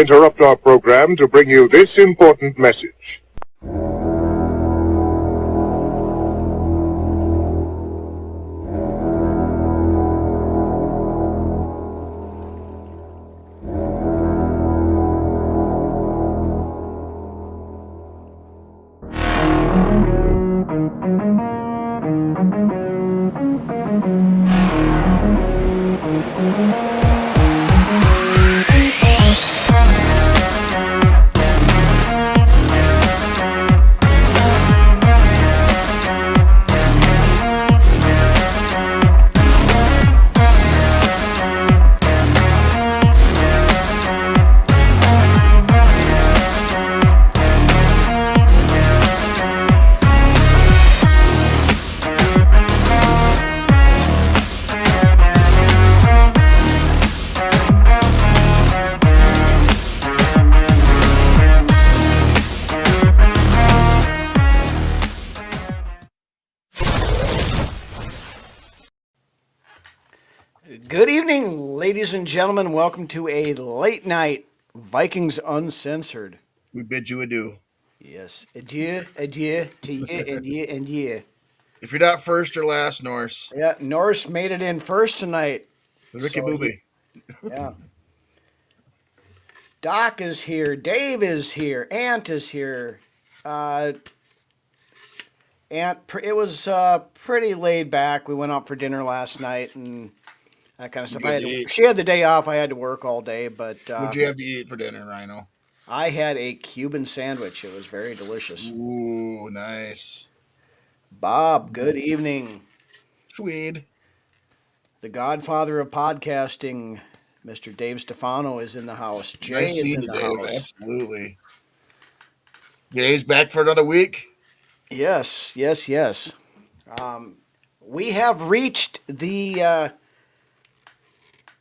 interrupt our program to bring you this important message. Good evening, ladies and gentlemen. Welcome to a late night Vikings Uncensored. We bid you adieu. Yes, adieu, adieu to you, adieu, adieu. If you're not first or last, Norse, Yeah, Norris made it in first tonight. Ricky Booby. Yeah. Doc is here. Dave is here. Ant is here. Ant, it was pretty laid back. We went out for dinner last night and that kind of stuff. She had the day off. I had to work all day, but What'd you have to eat for dinner, Rhino? I had a Cuban sandwich. It was very delicious. Ooh, nice. Bob, good evening. Swede. The godfather of podcasting, Mr. Dave Stefano, is in the house. Jay Nice is seeing in you, the Dave. house. Absolutely. Jay's back for another week. Yes. We have reached the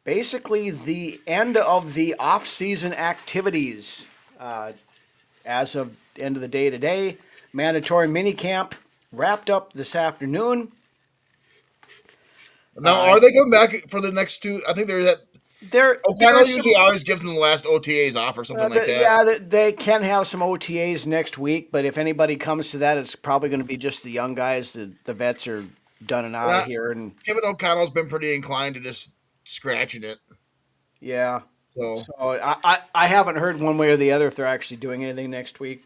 basically the end of the off-season activities. As of the end of the day today, mandatory minicamp wrapped up this afternoon. Now, are they coming back for the next two? I think O'Connell usually always gives them the last OTAs off or something like that. Yeah, they can have some OTAs next week, but if anybody comes to that, it's probably going to be just the young guys. The vets are done and out of here. And Kevin O'Connell's been pretty inclined to just scratching it. Yeah. So I haven't heard one way or the other if they're actually doing anything next week,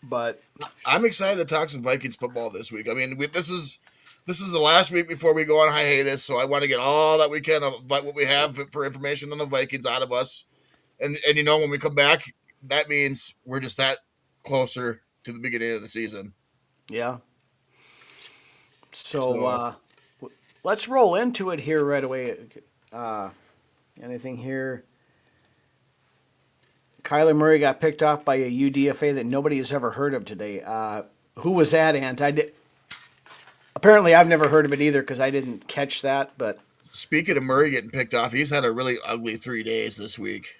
but I'm excited to talk some Vikings football this week. I mean, this is the last week before we go on hiatus, so I want to get all that we can of what we have for information on the Vikings out of us. And when we come back, that means we're just that closer to the beginning of the season. Yeah. So let's roll into it here right away. Anything here? Kyler Murray got picked off by a UDFA that nobody has ever heard of today. Who was that, Ant? Apparently, I've never heard of it either because I didn't catch that. But speaking of Murray getting picked off, he's had a really ugly 3 days this week.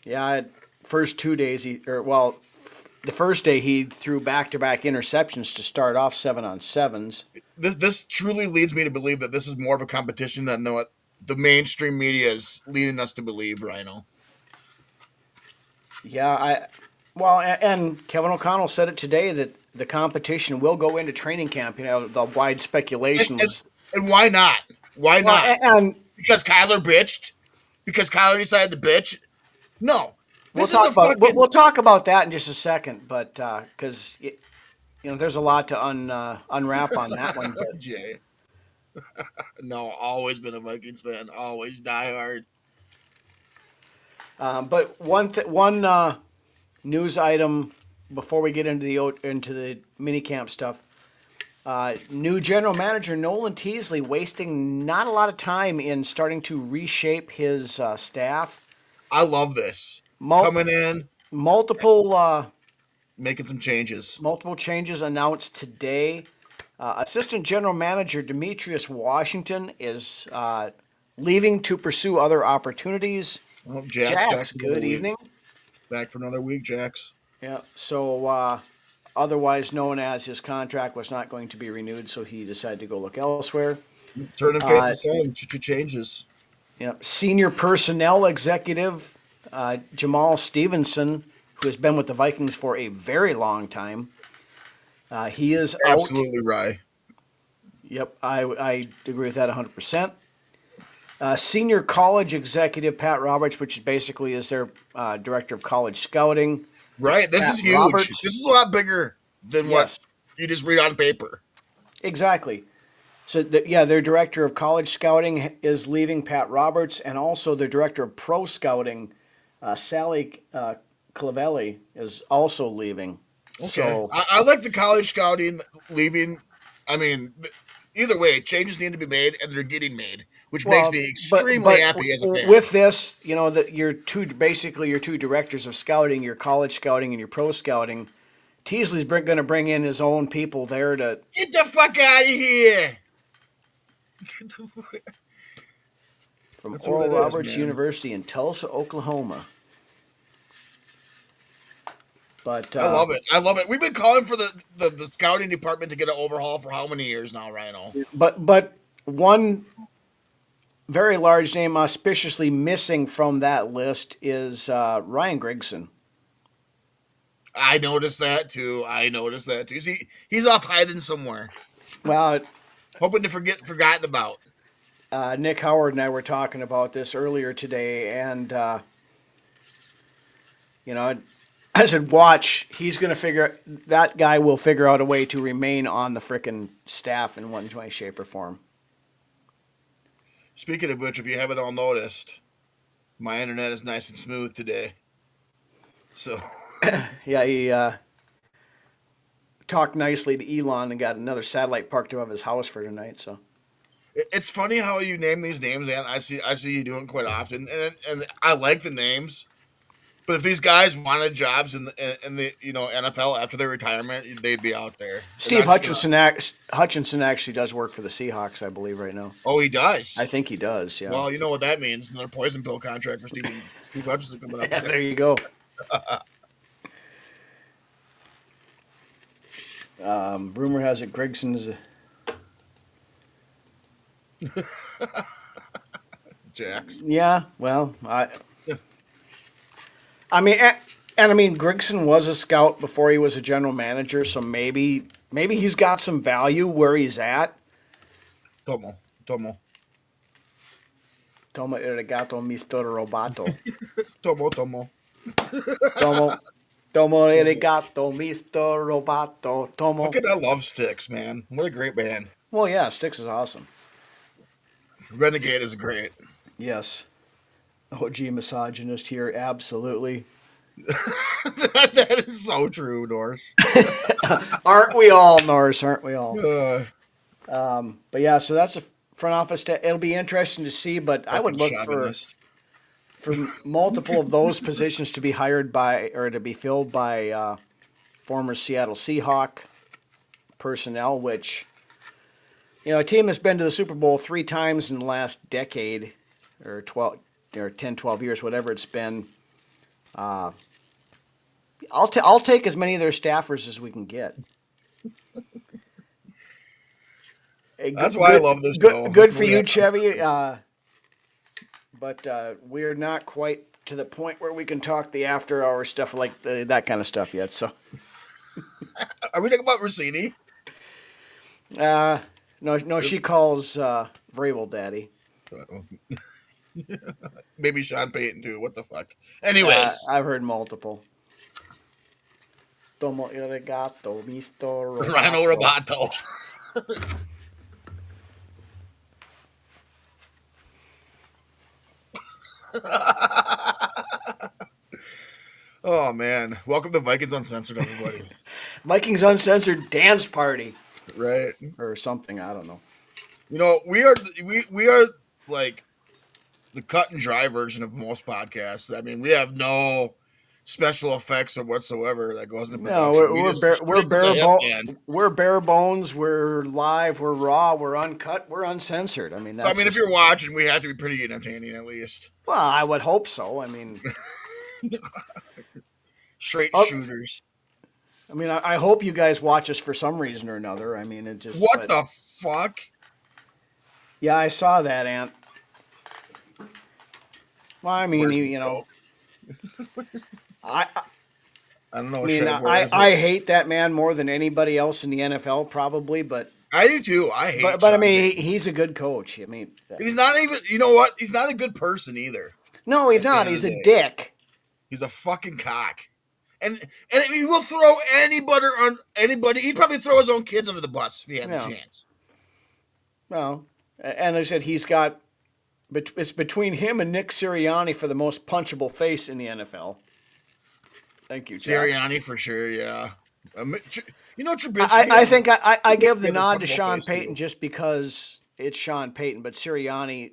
Yeah, first 2 days, the first day he threw back-to-back interceptions to start off 7-on-7s. This truly leads me to believe that this is more of a competition than what the mainstream media is leading us to believe, Rhino. Yeah, and Kevin O'Connell said it today that the competition will go into training camp. The wide speculation was. And why not? Why not? And because Kyler bitched? Because Kyler decided to bitch? No. We'll talk about that in just a second, but because there's a lot to unwrap on that one. But. Jay. No, always been a Vikings fan. Always die hard. But one news item before we get into the minicamp stuff. New general manager Nolan Teasley wasting not a lot of time in starting to reshape his staff. I love this. Coming in. Making some changes. Multiple changes announced today. Assistant General Manager Demetrius Washington is leaving to pursue other opportunities. Well, Jax, good evening. Back for another week, Jax. Yeah, so otherwise known as his contract was not going to be renewed, so he decided to go look elsewhere. Turn and face the sun, changes. Yeah, senior personnel executive Jamal Stevenson, who has been with the Vikings for a very long time, he is out. Absolutely right. Yep, I agree with that 100%. Senior college executive Pat Roberts, which basically is their director of college scouting. Right. This Pat is huge. Roberts. This is a lot bigger than what Yes, you just read on paper. exactly. So, their director of college scouting is leaving, Pat Roberts, and also their director of pro scouting, Sally Clavelli, is also leaving. Okay. So, I like the college scouting leaving. I mean, either way, changes need to be made, and they're getting made, which makes well, me but extremely happy as a fan. with this, that your two directors of scouting, your college scouting and your pro scouting, Teasley's going to bring in his own people there to Get the fuck out of here! Get the fuck. from That's Oral what it is, Roberts man. University in Tulsa, Oklahoma. But I love it. I love it. We've been calling for the scouting department to get an overhaul for how many years now, Rhino? But one very large name auspiciously missing from that list is Ryan Grigson. I noticed that too. He's off hiding somewhere, Well, hoping to forgotten about. Nick Howard and I were talking about this earlier today, and I said, watch. That guy will figure out a way to remain on the frickin' staff in one way, shape, or form. Speaking of which, if you haven't all noticed, my internet is nice and smooth today. So, Yeah, he talked nicely to Elon and got another satellite parked above his house for tonight. So it's funny how you name these names, and I see you doing it quite often, and I like the names. But if these guys wanted jobs in the NFL after their retirement, they'd be out there. Steve Hutchinson actually does work for the Seahawks, I believe, right now. Oh, he does. I think he does. Yeah. Well, you know what that means. Another poison pill contract for Steve Hutchinson coming up. Yeah, there you go. Rumor has it Grigson is Jax. Yeah, well, I mean, Grigson was a scout before he was a general manager, so maybe he's got some value where he's at. Tomo. Toma arigato, Mr. Roboto. Tomo. Tomo arigato, Mr. Roboto. Tomo. Look at that Love Sticks, man. What a great band. Well, yeah, Styx is awesome. Renegade is great. Yes. OG misogynist here, absolutely. That is so true, Norse. Aren't we all, Norris? Aren't we all? But yeah, so that's a front office. It'll be interesting to see, but I would look for multiple of those positions to be hired by or to be filled by former Seattle Seahawk personnel, which, a team that's been to the Super Bowl 3 times in the last decade or 10, 12 years, whatever it's been. I'll take as many of their staffers as we can get. That's why I love this show. Good for you, Chevy. But we're not quite to the point where we can talk the after-hour stuff like that kind of stuff yet. So, are we talking about Rossini? No, she calls Vrabel Daddy. Maybe Sean Payton too. What the fuck? Anyways, I've heard multiple. Tomo arigato, Mr. Roboto. Rhino Roboto. Oh man! Welcome to Vikings Uncensored, everybody. Vikings Uncensored dance party, right? Or something. I don't know. We are like the cut and dry version of most podcasts. I mean, we have no special effects or whatsoever that goes into production. We're bare bones. We're live. We're raw. We're uncut. We're uncensored. I mean, if you're watching, we have to be pretty entertaining at least. Well, I would hope so. I mean, straight shooters. I mean, I hope you guys watch us for some reason or another. I mean, it just what the fuck? Yeah, I saw that, Ant. Well, I mean, I I don't know. I mean, I hate that man more than anybody else in the NFL, probably. But I do too. I hate I Sean mean, Payton. he's a good coach. I mean, He's not even. You know what? He's not a good person either. no, he's At the not. end of He's the a day, dick. he's a fucking cock. And he will throw anybody on anybody. He'd probably throw his own kids under the bus if he had the Yeah. chance. Well, and I said he's got. It's between him and Nick Sirianni for the most punchable face in the NFL. Thank you, Chaps. Sirianni for sure. Yeah. You know Trubisky. I think I give Trubisky the has a nod to punchable Sean face, Payton too. just because it's Sean Payton, but Sirianni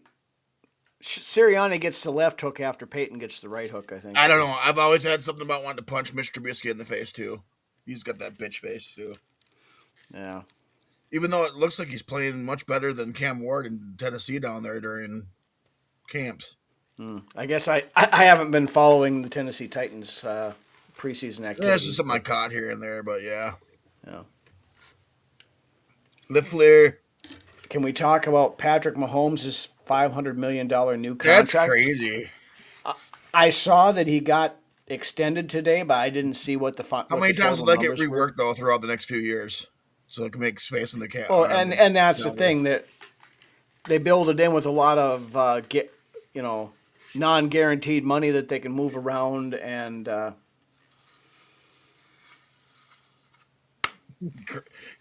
gets the left hook after Payton gets the right hook, I think. I don't know. I've always had something about wanting to punch Mitch Trubisky in the face too. He's got that bitch face too. Yeah. Even though it looks like he's playing much better than Cam Ward in Tennessee down there during camps. I guess I haven't been following the Tennessee Titans preseason Yeah, activities. it's just something I caught here and there, but yeah. Yeah. LeFleur. Can we talk about Patrick Mahomes' $500 million new contract? That's crazy. I saw that he got extended today, but I didn't see what the How many times will that get reworked though throughout the next few years, so it can make space in the cap? Oh, and that's the thing, that they build it in with a lot of non-guaranteed money that they can move around, and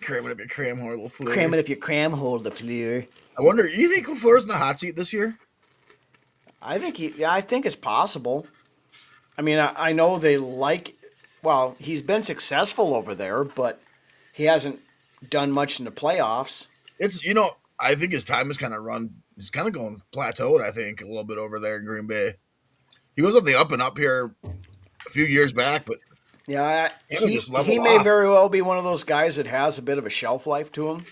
cram it up your cram hole, LeFleur. cram it up your cram hole, LeFleur. I wonder, you think LeFleur's in the hot seat this year? I think it's possible. I mean, I know they he's been successful over there, but he hasn't done much in the playoffs. It's, I think his time is kind of run. He's kind of going plateaued, I think, a little bit over there in Green Bay. He was on the up and up here a few years back, but yeah, he he may very well be one of those guys that has a bit of a shelf life to him.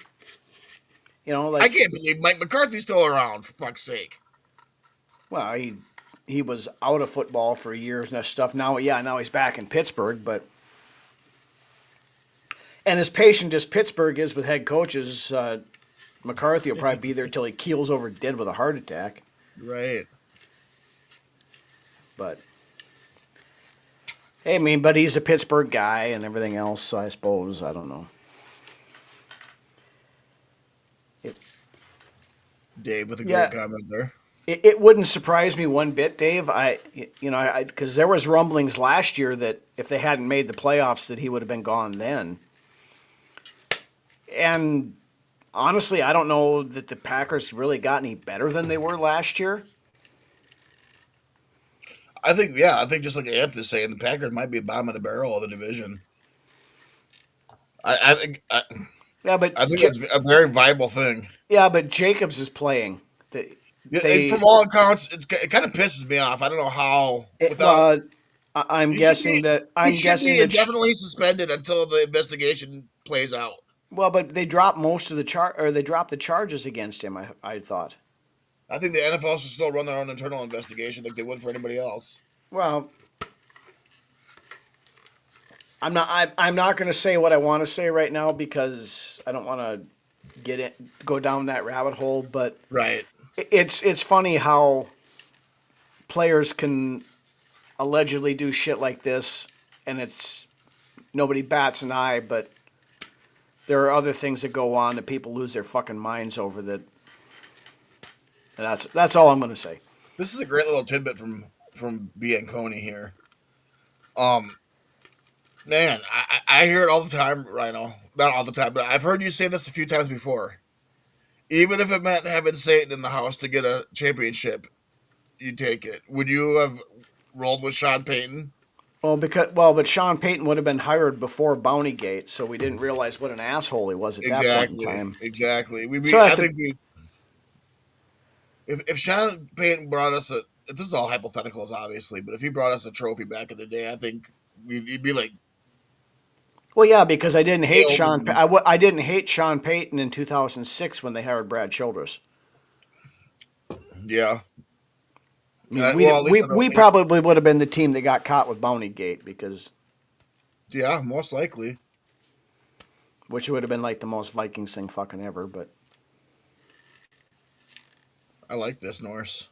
I can't believe Mike McCarthy's still around, for fuck's sake. Well, he was out of football for years and that stuff. Now he's back in Pittsburgh, but and as patient as Pittsburgh is with head coaches, McCarthy will probably be there till he keels over dead with a heart attack. Right. But hey, but he's a Pittsburgh guy and everything else, so I suppose, I don't know. Dave with a great comment there. It wouldn't surprise me one bit, Dave. Because there was rumblings last year that if they hadn't made the playoffs, that he would have been gone then. And honestly, I don't know that the Packers really got any better than they were last year. I think just like Anthony's saying, the Packers might be the bottom of the barrel of the division. I think it's a very viable thing. Yeah, but Jacobs is playing. From all accounts, it kind of pisses me off. I don't know how. I'm guessing that indefinitely suspended until the investigation plays out. Well, but they dropped they dropped the charges against him. I thought. I think the NFL should still run their own internal investigation like they would for anybody else. Well, I'm not going to say what I want to say right now because I don't want to go down that rabbit hole. But right, it's funny how players can allegedly do shit like this, and nobody bats an eye. But there are other things that go on that people lose their fucking minds over. That's all I'm going to say. This is a great little tidbit from Bianconi here. Man, I hear it all the time, Rhino. Not all the time, but I've heard you say this a few times before. Even if it meant having Satan in the house to get a championship, you'd take it. Would you have rolled with Sean Payton? But Sean Payton would have been hired before Bountygate, so we didn't realize what an asshole he was at that point in time. Exactly. If Sean Payton brought us this is all hypotheticals, obviously, but if he brought us a trophy back in the day, I think we'd be like. Well, yeah, because I didn't hate I didn't hate Sean Payton in 2006 when they hired Brad Childress. Yeah. We probably would have been the team that got caught with Bountygate because. Yeah, most likely. Which would have been like the most Vikings thing fucking ever, but. I like this, Norse.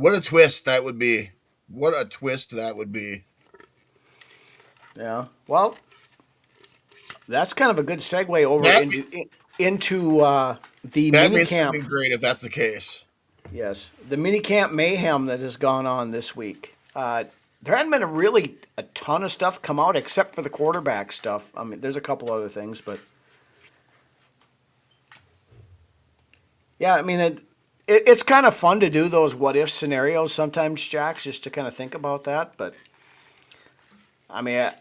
What a twist that would be. What a twist that would be. Yeah. Well, that's kind of a good segue over That into the that means minicamp. something great if that's the case. Yes, the minicamp mayhem that has gone on this week. There hadn't been a ton of stuff come out except for the quarterback stuff. I mean, there's a couple other things, but yeah, I mean, it's kind of fun to do those what if scenarios sometimes, Jax, just to kind of think about that. But I mean,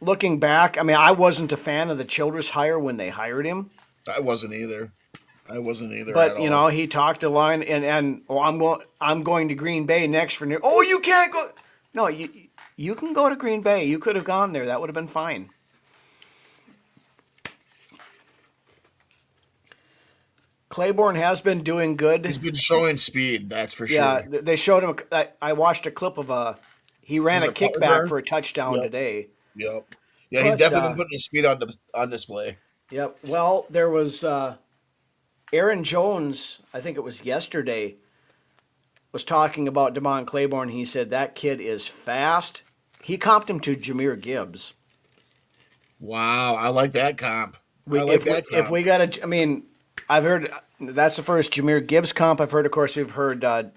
looking back, I mean, I wasn't a fan of the Childress hire when they hired him. I wasn't either. But at all. you know, he talked a line, and oh, I'm going to Green Bay next for new. Oh, you can't go. No, you can go to Green Bay. You could have gone there. That would have been fine. Claiborne has been doing good. He's been showing speed, that's for Yeah, sure. they showed him. I watched a clip of he ran a Was it punt kickback return? for a touchdown Yep. today. Yep. Yeah, he's But, definitely been putting his speed on display. Yep. Well, there was Aaron Jones. I think it was yesterday. Was talking about Damon Claiborne. He said that kid is fast. He comped him to Jahmyr Gibbs. Wow, I like that comp. I like that comp. If we got to, I mean, I've heard that's the first Jahmyr Gibbs comp I've heard. Of course, we've heard, Devon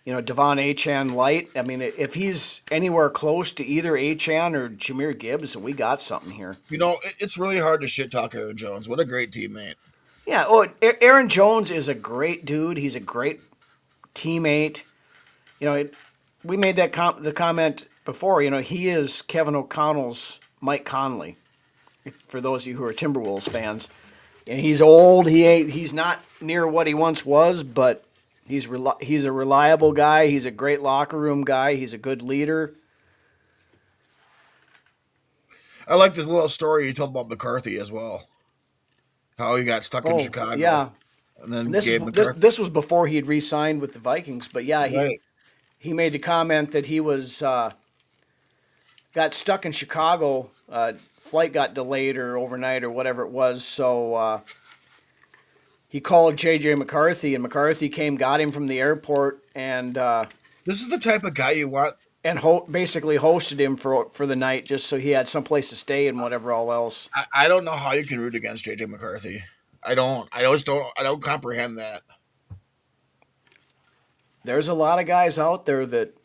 Achane light. I mean, if he's anywhere close to either Achane or Jahmyr Gibbs, we got something here. You know, it's really hard to shit talk Aaron Jones. What a great teammate. Yeah. Oh, Aaron Jones is a great dude. He's a great teammate. You know, we made that the comment before. You know, he is Kevin O'Connell's Mike Conley. For those of you who are Timberwolves fans, and he's old. He's not near what he once was, but he's a reliable guy. He's a great locker room guy. He's a good leader. I like this little story you told about McCarthy as well. How he got stuck in Chicago. Yeah. And then This was before he had re-signed with the Vikings, but yeah, Right. he made the comment that he was got stuck in Chicago. Flight got delayed or overnight or whatever it was, so he called J.J. McCarthy, and McCarthy came, got him from the airport, and This is the type of guy you want. and basically hosted him for the night, just so he had someplace to stay and whatever all else. I don't know how you can root against JJ McCarthy. I don't comprehend that. There's a lot of guys out there that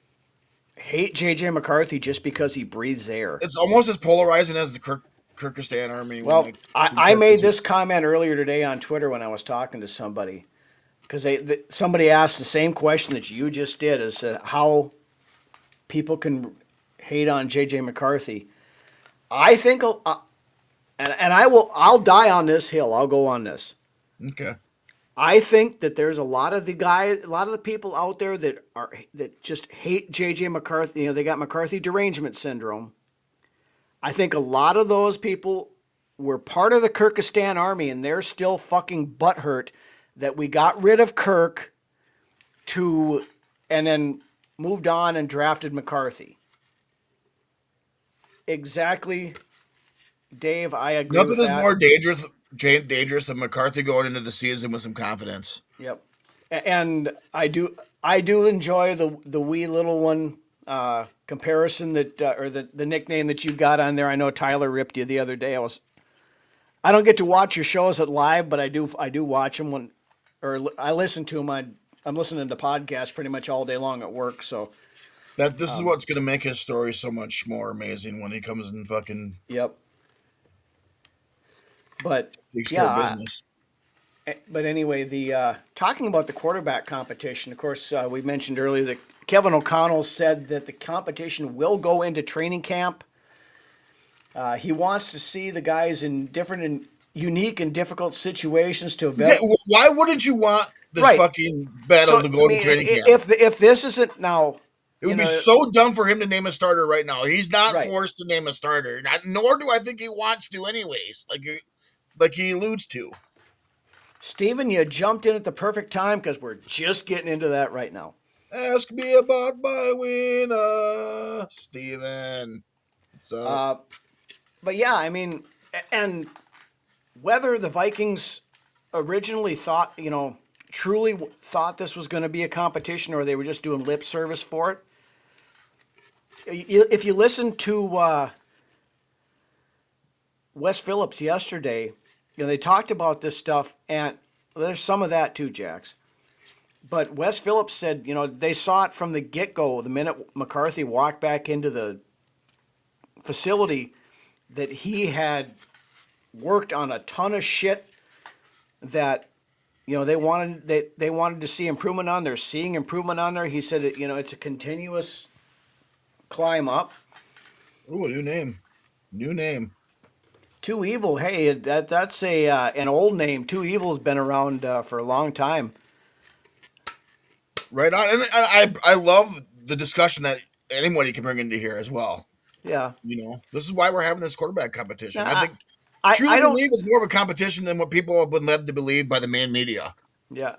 hate J.J. McCarthy just because he breathes air. It's almost as polarizing as the Kyrgyzstan army. Well, I made this comment earlier today on Twitter when I was talking to somebody, because somebody asked the same question that you just did, as to how people can hate on J.J. McCarthy. I think, I'll die on this hill. I'll go on this. Okay. I think that there's a lot of the people out there that just hate J.J. McCarthy. You know, they got McCarthy derangement syndrome. I think a lot of those people were part of the Kyrgyzstan army, and they're still fucking butthurt that we got rid of Kirk and then moved on and drafted McCarthy. Exactly, Dave. I agree. Nothing with is that. more dangerous than McCarthy going into the season with some confidence. Yep, and I do enjoy the wee little one comparison that or the nickname that you got on there. I know Tyler ripped you the other day. I don't get to watch your shows at live, but I do watch them I listen to them. I'm listening to podcasts pretty much all day long at work. So This is what's going to make his story so much more amazing when he comes and fucking yep. But takes care of business. But anyway, the talking about the quarterback competition, of course, we mentioned earlier that Kevin O'Connell said that the competition will go into training camp. He wants to see the guys in different and unique and difficult situations to evaluate. Why wouldn't you want this fucking battle to go into training camp? If this isn't now, it would be so dumb for him to name a starter right now. He's not forced to name a starter, nor do I think he wants to, anyways. Like he alludes to. Steven, you jumped in at the perfect time because we're just getting into that right now. Ask me about my winner, Steven. But yeah, I mean, and whether the Vikings originally thought, truly thought this was going to be a competition or they were just doing lip service for it. If you listen to Wes Phillips yesterday, they talked about this stuff, and there's some of that too, Jax. But Wes Phillips said, they saw it from the get-go, the minute McCarthy walked back into the facility, that he had worked on a ton of shit that they wanted to see improvement on. They're seeing improvement on there. He said it's a continuous climb up. Ooh, new name. Too Evil. Hey, that's an old name. Too Evil has been around for a long time. Right on, and I love the discussion that anybody can bring into here as well. Yeah. This is why we're having this quarterback competition. Now, I think I truly don't believe it's more of a competition than what people have been led to believe by the main media. Yeah,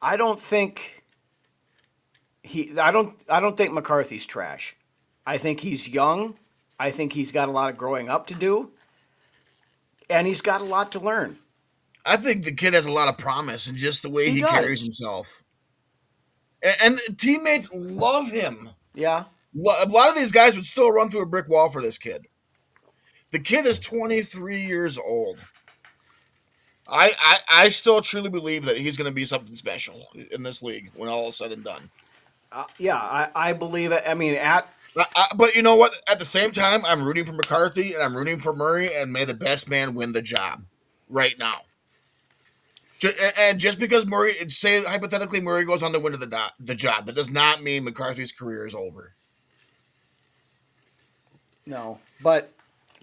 I don't think I don't think McCarthy's trash. I think he's young. I think he's got a lot of growing up to do, and he's got a lot to learn. I think the kid has a lot of promise in just the way he carries himself, and teammates love him. Yeah, a lot of these guys would still run through a brick wall for this kid. The kid is 23 years old. I still truly believe that he's going to be something special in this league when all is said and done. I believe it. I mean, but you know what? At the same time, I'm rooting for McCarthy and I'm rooting for Murray, and may the best man win the job right now. And just because Murray, say hypothetically Murray goes on to win the job, that does not mean McCarthy's career is over. No, but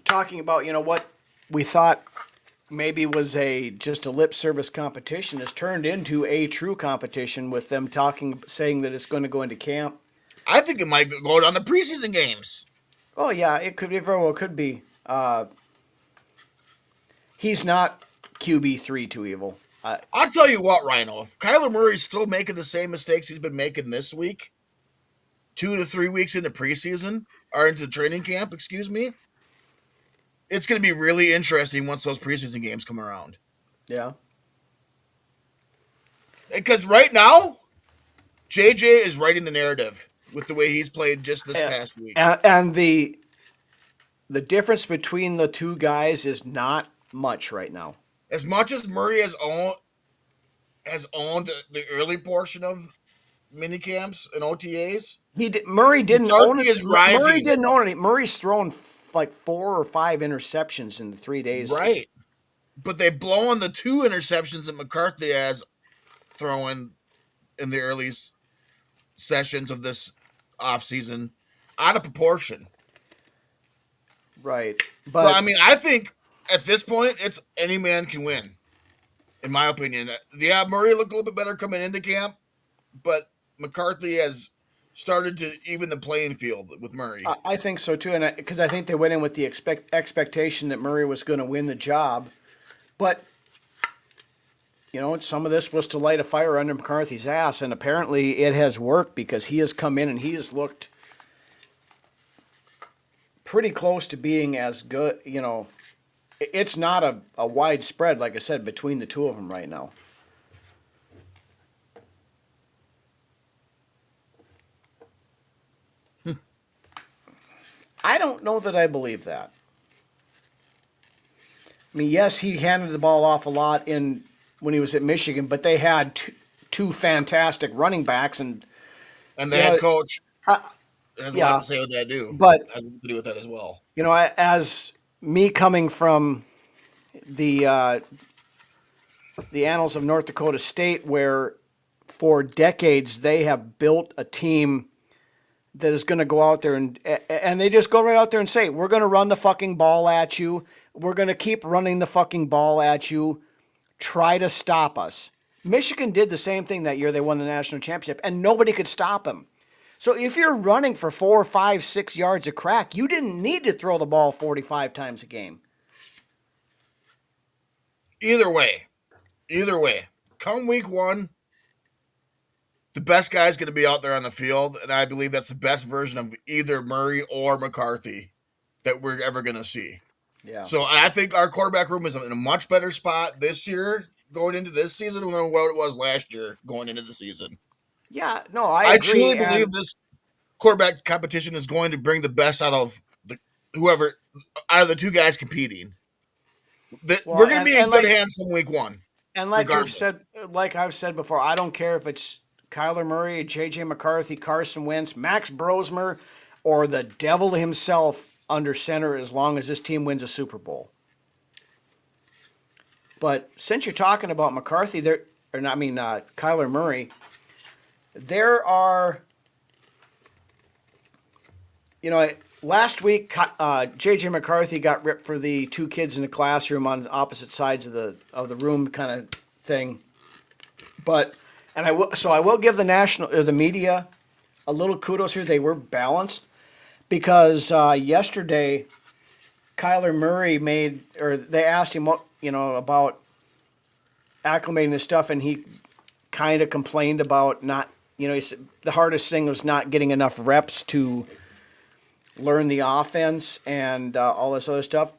talking about what we thought maybe was just a lip service competition has turned into a true competition with them saying that it's going to go into camp. I think it might go down to preseason games. Oh yeah, it very well could be. He's not QB3 Too Evil. I'll tell you what, Rhino, if Kyler Murray's still making the same mistakes he's been making this week, 2 to 3 weeks into preseason, or into training camp, excuse me, it's going to be really interesting once those preseason games come around. Yeah. Because right now, JJ is writing the narrative with the way he's played just this past week. And the difference between the two guys is not much right now. As much as Murray has owned the early portion of minicamps and OTAs, Murray didn't own it. Rising. Murray didn't own it. Murray's thrown like 4 or 5 interceptions in the 3 days. Right. But they've blown the 2 interceptions that McCarthy has thrown in the early sessions of this offseason out of proportion. Right. But I mean, I think at this point, it's any man can win, in my opinion. Yeah, Murray looked a little bit better coming into camp, but McCarthy has started to even the playing field with Murray. I think so too, and because I think they went in with the expectation that Murray was going to win the job, but some of this was to light a fire under McCarthy's ass, and apparently it has worked because he has come in and he has looked pretty close to being as good. It's not a wide spread, like I said, between the two of them right now. I don't know that I believe that. I mean, yes, he handed the ball off a lot when he was at Michigan, but they had two fantastic running backs, and the head coach has a lot to say with that, but has a lot to do with that as well. As me coming from the annals of North Dakota State, where for decades they have built a team that is going to go out there and they just go right out there and say, we're going to run the fucking ball at you. We're going to keep running the fucking ball at you. Try to stop us. Michigan did the same thing that year. They won the national championship, and nobody could stop them. So if you're running for 4, 5, 6 yards of crack, you didn't need to throw the ball 45 times a game. Either way, come week 1, the best guy's going to be out there on the field, and I believe that's the best version of either Murray or McCarthy that we're ever going to see. Yeah. So I think our quarterback room is in a much better spot this year going into this season than what it was last year going into the season. Yeah, no, I I agree. truly believe this quarterback competition is going to bring the best out of whoever out of the two guys competing. We're going to be in good hands come week one. And like I've said before, I don't care if it's Kyler Murray, J.J. McCarthy, Carson Wentz, Max Brosmer, or the devil himself under center, as long as this team wins a Super Bowl. But since you're talking about McCarthy, Kyler Murray, there are, last week J.J. McCarthy got ripped for the two kids in the classroom on opposite sides of the room kind of thing. But I will give the media a little kudos here. They were balanced because yesterday Kyler Murray they asked him about acclimating the stuff, and he kind of complained about not, he said the hardest thing was not getting enough reps to learn the offense and all this other stuff.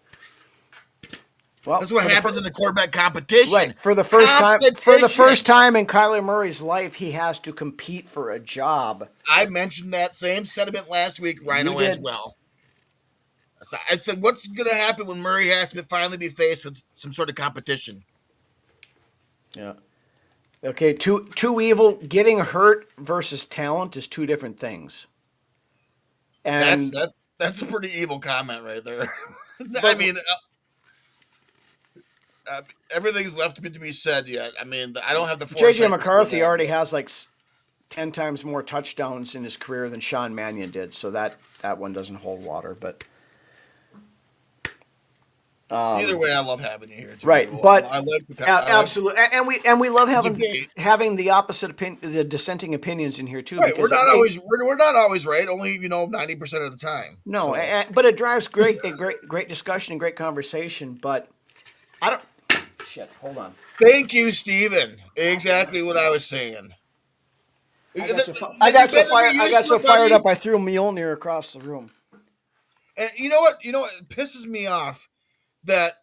Well, that's what happens in the quarterback competition. Right. For the first time in Kyler Murray's life, he has to compete for a job. I mentioned that same sentiment last week, Rhino, as well. I said, what's going to happen when Murray has to finally be faced with some sort of competition? Yeah. Okay, too evil. Getting hurt versus talent is two different things. And that's a pretty evil comment right there. But, everything's left to be said yet. I mean, I don't have the J.J. McCarthy already has like 10 times more touchdowns in his career than Sean Mannion did, so that one doesn't hold water. But either way, I love having you here. Right, but absolutely, and we love having the opposite opinion, the dissenting opinions in here too. Right, we're not always right. Only 90% of the time. No, but it drives great discussion and great conversation. But I don't. Shit, hold on. Thank you, Steven. Exactly what I was saying. I got so fired up I threw Mjolnir across the room. And you know what? It pisses me off that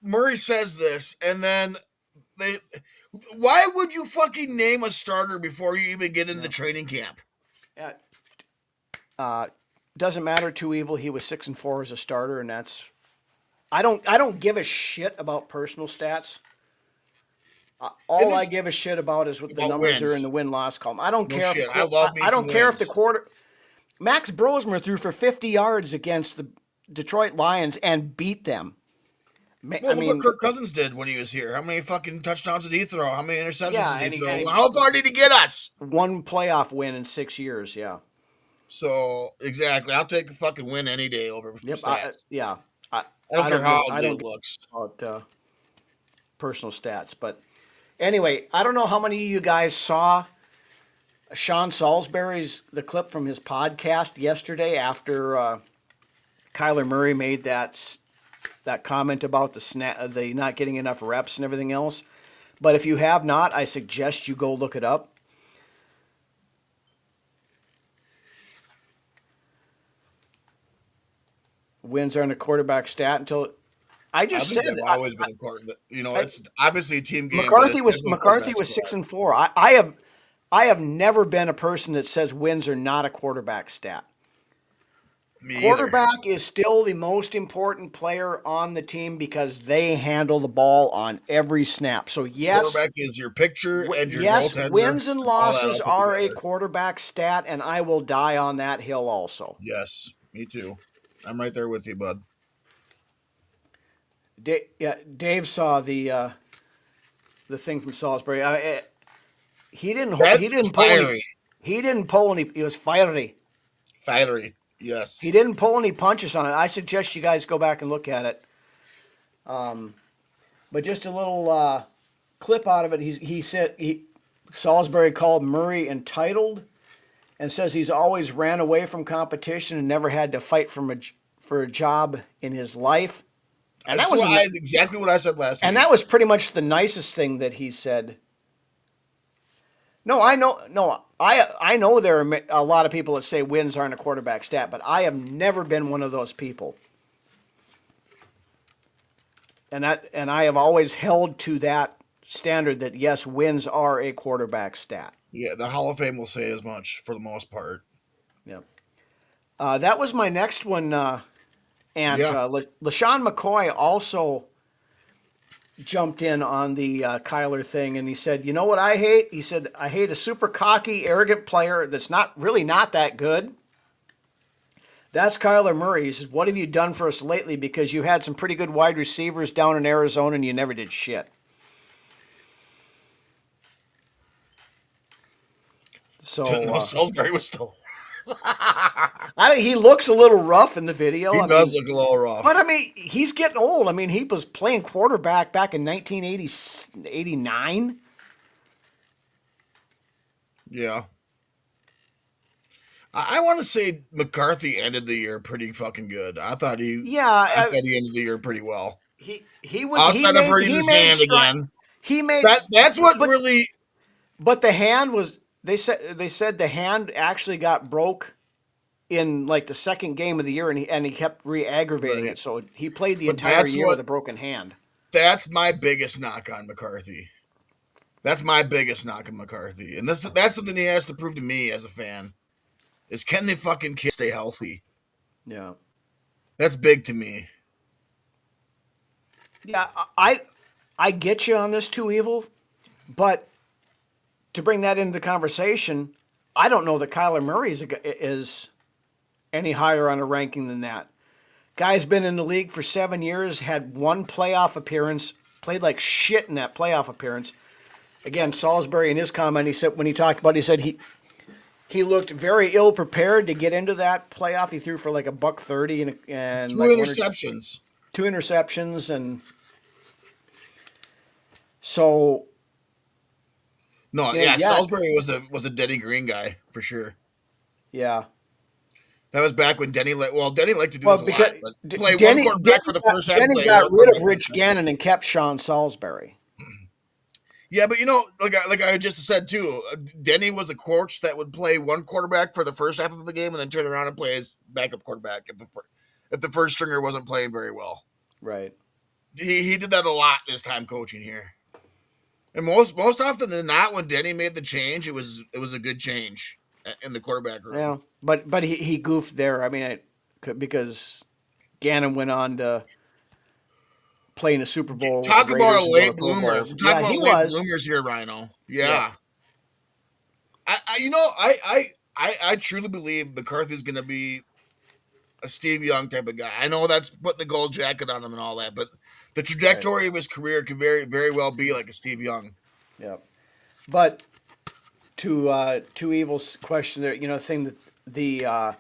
Murray says this, and then why would you fucking name a starter before you even get into training camp? Doesn't matter. Too evil. He was 6-4 as a starter, and that's. I don't give a shit about personal stats. All I give a shit about is what the numbers are in the win-loss column. I don't care. I don't care if the quarter. Max Brosmer threw for 50 yards against the Detroit Lions and beat them. Look what Kirk Cousins did when he was here. How many fucking touchdowns did he throw? How many interceptions did he throw? How far did he get us? One playoff win in 6 years, yeah. So, exactly. I'll take a fucking win any day over stats. I don't care how good it looks. About personal stats. But anyway, I don't know how many of you guys saw Sean Salisbury's the clip from his podcast yesterday after Kyler Murray made that comment about the not getting enough reps and everything else. But if you have not, I suggest you go look it up. Wins aren't a quarterback stat until I just said they've always been important. It's obviously a team game. McCarthy was 6-4. I have never been a person that says wins are not a quarterback stat. Quarterback is still the most important player on the team because they handle the ball on every snap. So yes, quarterback is your picture and your goaltender. Wins and losses are a quarterback stat, and I will die on that hill also. Yes, me too. I'm right there with you, bud. Dave saw the thing from Salisbury. He didn't pull any. He was fiery. Fiery. Yes. He didn't pull any punches on it. I suggest you guys go back and look at it. But just a little clip out of it. He said Salisbury called Murray entitled, and says he's always ran away from competition and never had to fight for a job in his life. And that was exactly what I said last week. And that was pretty much the nicest thing that he said. No, I know. No, I know there are a lot of people that say wins aren't a quarterback stat, but I have never been one of those people. and I have always held to that standard that yes, wins are a quarterback stat. Yeah, the Hall of Fame will say as much for the most part. Yeah. That was my next one, and Yeah. LaShawn McCoy also jumped in on the Kyler thing, and he said, "You know what I hate?" He said, "I hate a super cocky, arrogant player that's not that good. That's Kyler Murray." He says, "What have you done for us lately? Because you had some pretty good wide receivers down in Arizona, and you never did shit." So Salisbury was still. he looks a little rough in the video. He does look a little rough. But I mean, he's getting old. I mean, he was playing quarterback back in 1989. Yeah. I want to say McCarthy ended the year pretty fucking good. I thought he ended the year pretty well. He was outside of hurting his hand again. He made that's what really. But the hand was. They said the hand actually got broke in like the second game of the year, and he kept re-aggravating it. So he played the entire year with a broken hand. That's my biggest knock on McCarthy. That's my biggest knock on McCarthy, and that's something he has to prove to me as a fan. Is can the fucking kids stay healthy? Yeah, that's big to me. Yeah, I get you on this too, Evil, but to bring that into the conversation, I don't know that Kyler Murray is any higher on a ranking than that. Guy's been in the league for 7 years, had one playoff appearance, played like shit in that playoff appearance. Again, Salisbury in his comment, he said when he talked about it, he said he looked very ill prepared to get into that playoff. He threw for like $130 and two interceptions. Two interceptions, and so. No, Salisbury was the Denny Green guy for sure. Yeah. That was back when Denny liked to do this a lot. But play Denny, one quarterback for the first half. Denny got rid of Rich Gannon and kept Sean Salisbury. Yeah, but like I just said too, Denny was a coach that would play one quarterback for the first half of the game and then turn around and play his backup quarterback if the first stringer wasn't playing very well. Right. He did that a lot this time coaching here. And most often than not, when Denny made the change, it was a good change in the quarterback room. Yeah, but he goofed there. I mean, because Gannon went on to play in a Super Bowl. Talk about a late bloomer. Talk about late bloomers here, Rhino. Yeah. I truly believe McCarthy's going to be a Steve Young type of guy. I know that's putting a gold jacket on him and all that, but the trajectory of his career could very, very well be like a Steve Young. Yeah, but to Evil's question there, thing that the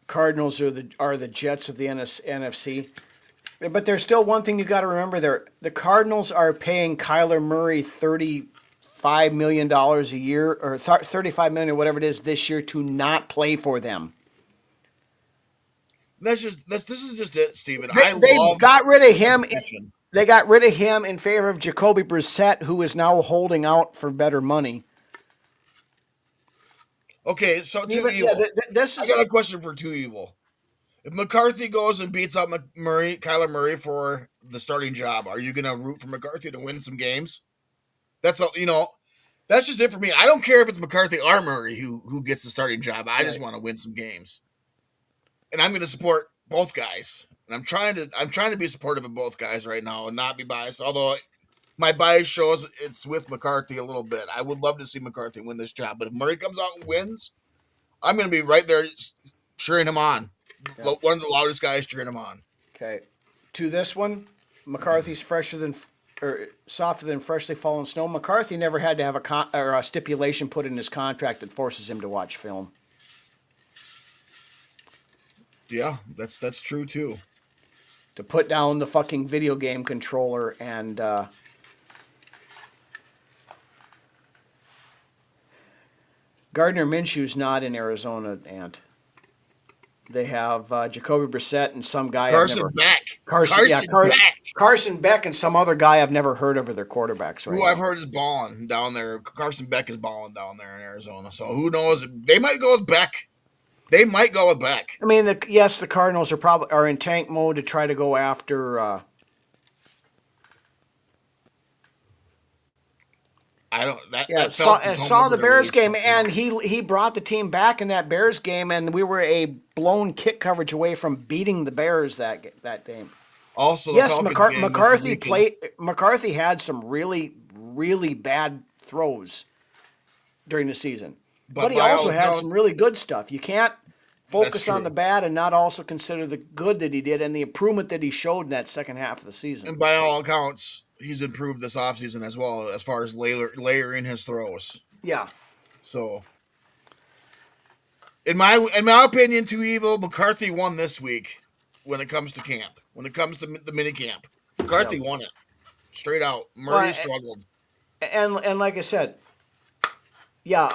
Cardinals are the Jets of the NFC, but there's still one thing you got to remember there: the Cardinals are paying Kyler Murray $35 million a year, or $35 million or whatever it is this year to not play for them. This is just it, Steven. They got rid of him. They got rid of him in favor of Jacoby Brissett, who is now holding out for better money. Okay, so Too Evil. I got a question for Too Evil. If McCarthy goes and beats up Kyler Murray for the starting job, are you going to root for McCarthy to win some games? That's all. That's just it for me. I don't care if it's McCarthy or Murray who gets the starting job. I just want to win some games. And I'm going to support both guys. And I'm trying to be supportive of both guys right now and not be biased. Although my bias shows it's with McCarthy a little bit. I would love to see McCarthy win this job. But if Murray comes out and wins, I'm going to be right there cheering him on. Yeah. One of the loudest guys cheering him on. Okay. To this one, McCarthy's softer than freshly fallen snow. McCarthy never had to have a stipulation put in his contract that forces him to watch film. Yeah, that's true too. To put down the fucking video game controller and Gardner Minshew's not in Arizona, Ant. They have Jacoby Brissett and some guy Carson Beck. Carson Beck and some other guy I've never heard of their quarterbacks. Who I've heard is balling down there. Carson Beck is balling down there in Arizona. So who knows? They might go with Beck. I mean, the Cardinals are in tank mode to try to go after I don't that Yeah, that felt saw the Bears game, you know. and he brought the team back in that Bears game, and we were a blown kick coverage away from beating the Bears that game. Also, the Yes, Falcons game was the weakest. McCarthy had some really bad throws during the season, but But he by all also had accounts, some really good stuff. You can't that's focus on the true. bad and not also consider the good that he did and the improvement that he showed in that second half of the season. And by all accounts, he's improved this offseason as well as far as layering his throws. Yeah, So, in my opinion, too evil. McCarthy won this week when it comes to camp. When it comes to the mini camp, yeah. McCarthy won it straight out. Well, Murray struggled. and like I said, yeah,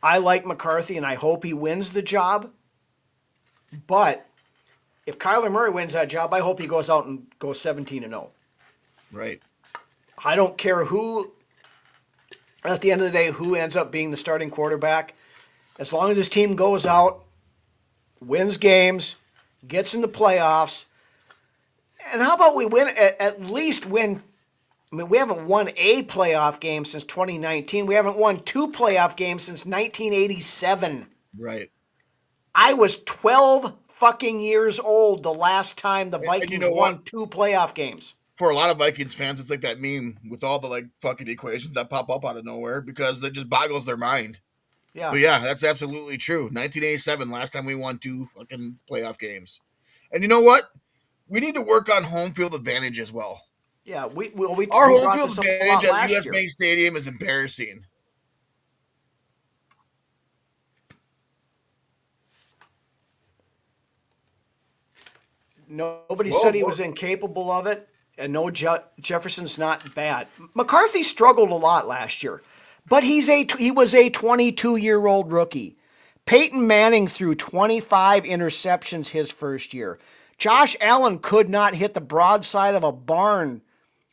I like McCarthy and I hope he wins the job. But if Kyler Murray wins that job, I hope he goes out and goes 17-0. Right. I don't care who, at the end of the day, who ends up being the starting quarterback. As long as his team goes out, wins games, gets in the playoffs, and how about we win at least win? I mean, we haven't won a playoff game since 2019. We haven't won two playoff games since 1987. Right. I was 12 fucking years old the last time the And you Vikings know what? won two playoff games. For a lot of Vikings fans, it's like that meme with all the like fucking equations that pop up out of nowhere because that just boggles their mind. Yeah. But yeah, that's absolutely true. 1987, last time we won two fucking playoff games. And you know what? We need to work on home field advantage as well. Yeah, we Our home brought field this up a advantage lot at last US year. Bank Stadium is embarrassing. Nobody Well, said he was incapable of it, and no, Jefferson's not bad. McCarthy struggled a lot last year, but he was a 22-year-old rookie. Peyton Manning threw 25 interceptions his first year. Josh Allen could not hit the broadside of a barn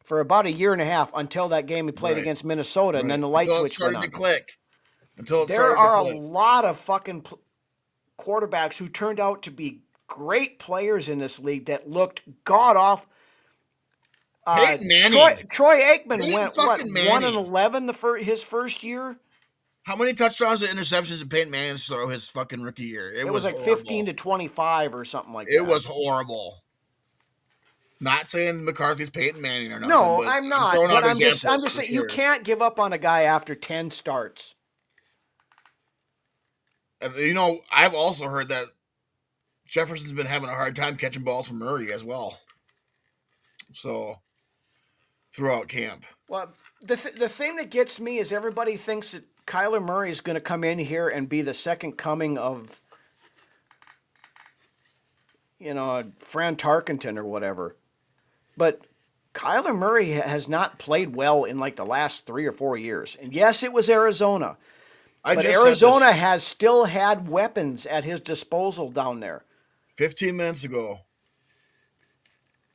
for about a year and a half until that game he played right, against Minnesota, and then right. the light Until it switch went started to on. click. Until it There started to are a click. lot of fucking quarterbacks who turned out to be great players in this league that looked god off. Peyton Manning. Troy Aikman Peyton went fucking 1 and Manning. 11 his first year. How many touchdowns and interceptions did Peyton Manning throw his fucking rookie year? It It was was like 15 horrible. to 25 or something like It that. was horrible. Not saying McCarthy's Peyton Manning or nothing, No, but I'm I'm not. throwing But out I'm just examples for saying you sure. can't give up on a guy after 10 starts. And you know, I've also heard that Jefferson's been having a hard time catching balls from Murray as well. So throughout camp. Well, the thing that gets me is everybody thinks that Kyler Murray is going to come in here and be the second coming of, Fran Tarkenton or whatever. But Kyler Murray has not played well in like the last 3 or 4 years. And yes, it was Arizona. I But just said Arizona this has still had weapons at his disposal down there. 15 minutes ago.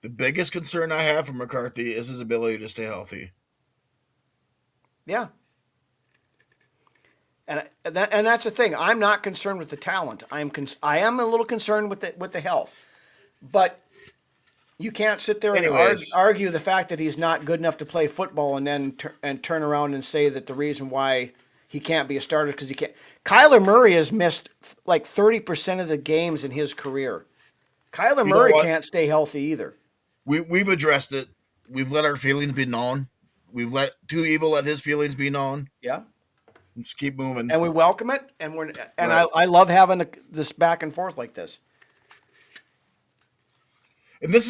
The biggest concern I have for McCarthy is his ability to stay healthy. Yeah. And that's the thing. I'm not concerned with the talent. I am a little concerned with the health. But you can't sit there and Anyways. argue the fact that he's not good enough to play football and then turn around and say that the reason why he can't be a starter because he can't. Kyler Murray has missed like 30% of the games in his career. Kyler You know Murray what? can't stay healthy either. We've addressed it. We've let our feelings be known. We've let Too Evil let his feelings be known. Yeah. Let's keep moving. And we welcome it, and Right. I love having this back and forth like this. And this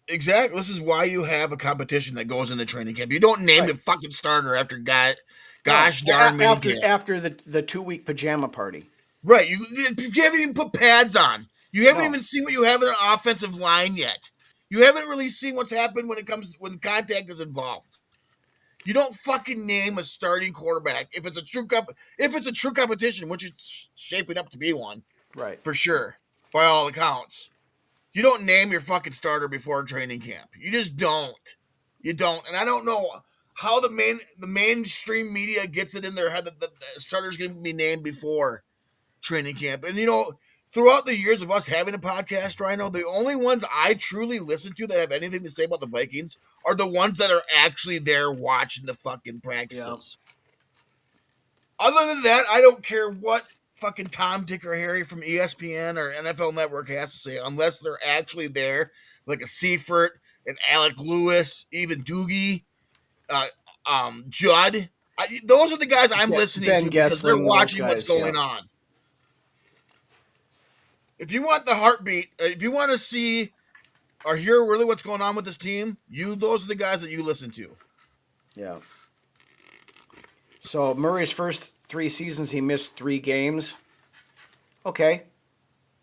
is why you have a competition that goes into training camp. You don't name Right. the fucking starter after gosh darn after minicamp. after the 2-week pajama party. Right. You haven't even put pads on. You haven't No. even seen what you have in an offensive line yet. You haven't really seen what's happened when contact is involved. You don't fucking name a starting quarterback if it's a true competition, which it's shaping up to be one Right. for sure, by all accounts. You don't name your fucking starter before training camp. You just don't. You don't. And I don't know how the mainstream media gets it in their head that the starter's going to be named before training camp. And throughout the years of us having a podcast, Rhino, the only ones I truly listen to that have anything to say about the Vikings are the ones that are actually there watching the fucking practices. Other than that, I don't care what fucking Tom, Dick, or Harry from ESPN or NFL Network has to say, unless they're actually there, like a Seifert, an Alec Lewis, even Doogie, Judd. Those are the guys I'm listening Ben to because they're Gessling, those watching what's guys, going on. If you want the heartbeat, if you want to see or hear really what's going on with this team, those are the guys that you listen to. Yeah. So Murray's first 3 seasons, he missed 3 games. Okay.